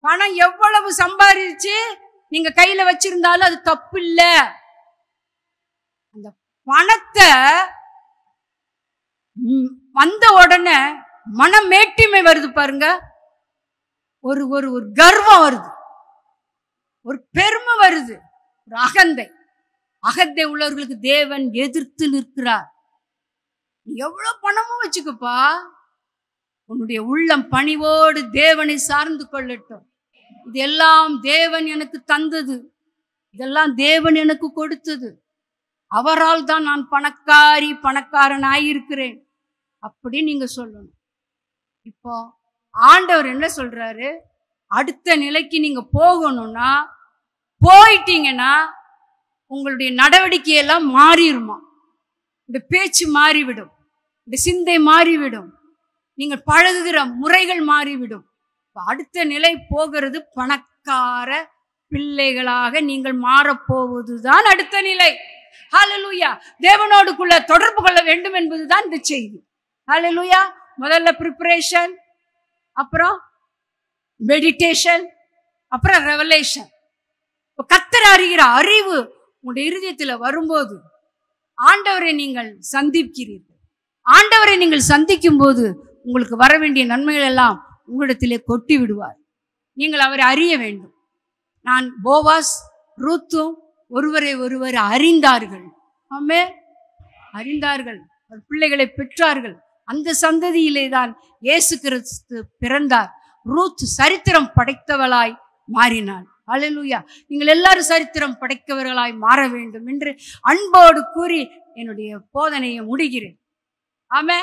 பணம் எவ்வளவு சம்பாதிச்சு நீங்க கையில வச்சிருந்தாலும் அது தப்பு இல்ல. அந்த பணத்தை வந்த உடனே மனமேட்டிமை வருது பாருங்க. ஒரு ஒரு ஒரு கர்வம் வருது, ஒரு பெருமை வருது, ஒரு அகந்தை. அகந்தை உள்ளவர்களுக்கு தேவன் எதிர்த்து நிற்கிறார். எவ்வளவு பணமும் வச்சுக்கப்பா, உன்னுடைய உள்ளம் பணிவோடு தேவனை சார்ந்து கொள்ளட்டும். இதெல்லாம் தேவன் எனக்கு தந்தது, இதெல்லாம் தேவன் எனக்கு கொடுத்தது. அவரால் தான் நான் பணக்காரன் ஆயிருக்கிறேன் அப்படி நீங்க சொல்லணும். இப்போ ஆண்டவர் என்ன சொல்றாரு? அடுத்த நிலைக்கு நீங்க போகணும்னா, போயிட்டீங்கன்னா உங்களுடைய நடவடிக்கையெல்லாம் மாறிடுமா. இந்த பேச்சு மாறிவிடும், இந்த சிந்தை மாறிவிடும், நீங்கள் பழகுகிற முறைகள் மாறிவிடும். அடுத்த நிலை போகிறது, பணக்கார பிள்ளைகளாக நீங்கள் மாறப்போவதுதான் அடுத்த நிலை. ஹல்லேலூயா. தேவனோடுக்குள்ள தொடர்பு கொள்ள வேண்டும் என்பதுதான் இந்த செய்தி. ஹல்லேலூயா. முதல்ல ப்ரிப்பரேஷன், அப்புறம் மெடிடேஷன், அப்புறம் ரெவலேஷன். கர்த்தர் அறிகிற அறிவு உங்களுடைய இருதயத்துல வரும்போது ஆண்டவரை நீங்கள் சந்திக்கிறீர்கள். ஆண்டவரை நீங்கள் சந்திக்கும் போது உங்களுக்கு வர வேண்டிய நன்மைகள் எல்லாம் உங்களிடத்திலே கொட்டி விடுவார். நீங்கள் அவரை அறிய வேண்டும். நான் போவாஸ் ரூத்தும் ஒருவரை ஒருவர் அறிந்தார்கள். ஆமே, அறிந்தார்கள். பிள்ளைகளை பெற்றார்கள். அந்த சந்ததியிலே தான் இயேசு கிறிஸ்து பிறந்தார். ரூத் சரித்திரம் படைத்தவளாய் மாறினாள். ஹல்லேலூயா. நீங்கள் எல்லாரும் சரித்திரம் படைத்தவர்களாய் மாற வேண்டும் என்று அன்போடு கூறி என்னுடைய போதனையை முடிகிறேன். ஆமே.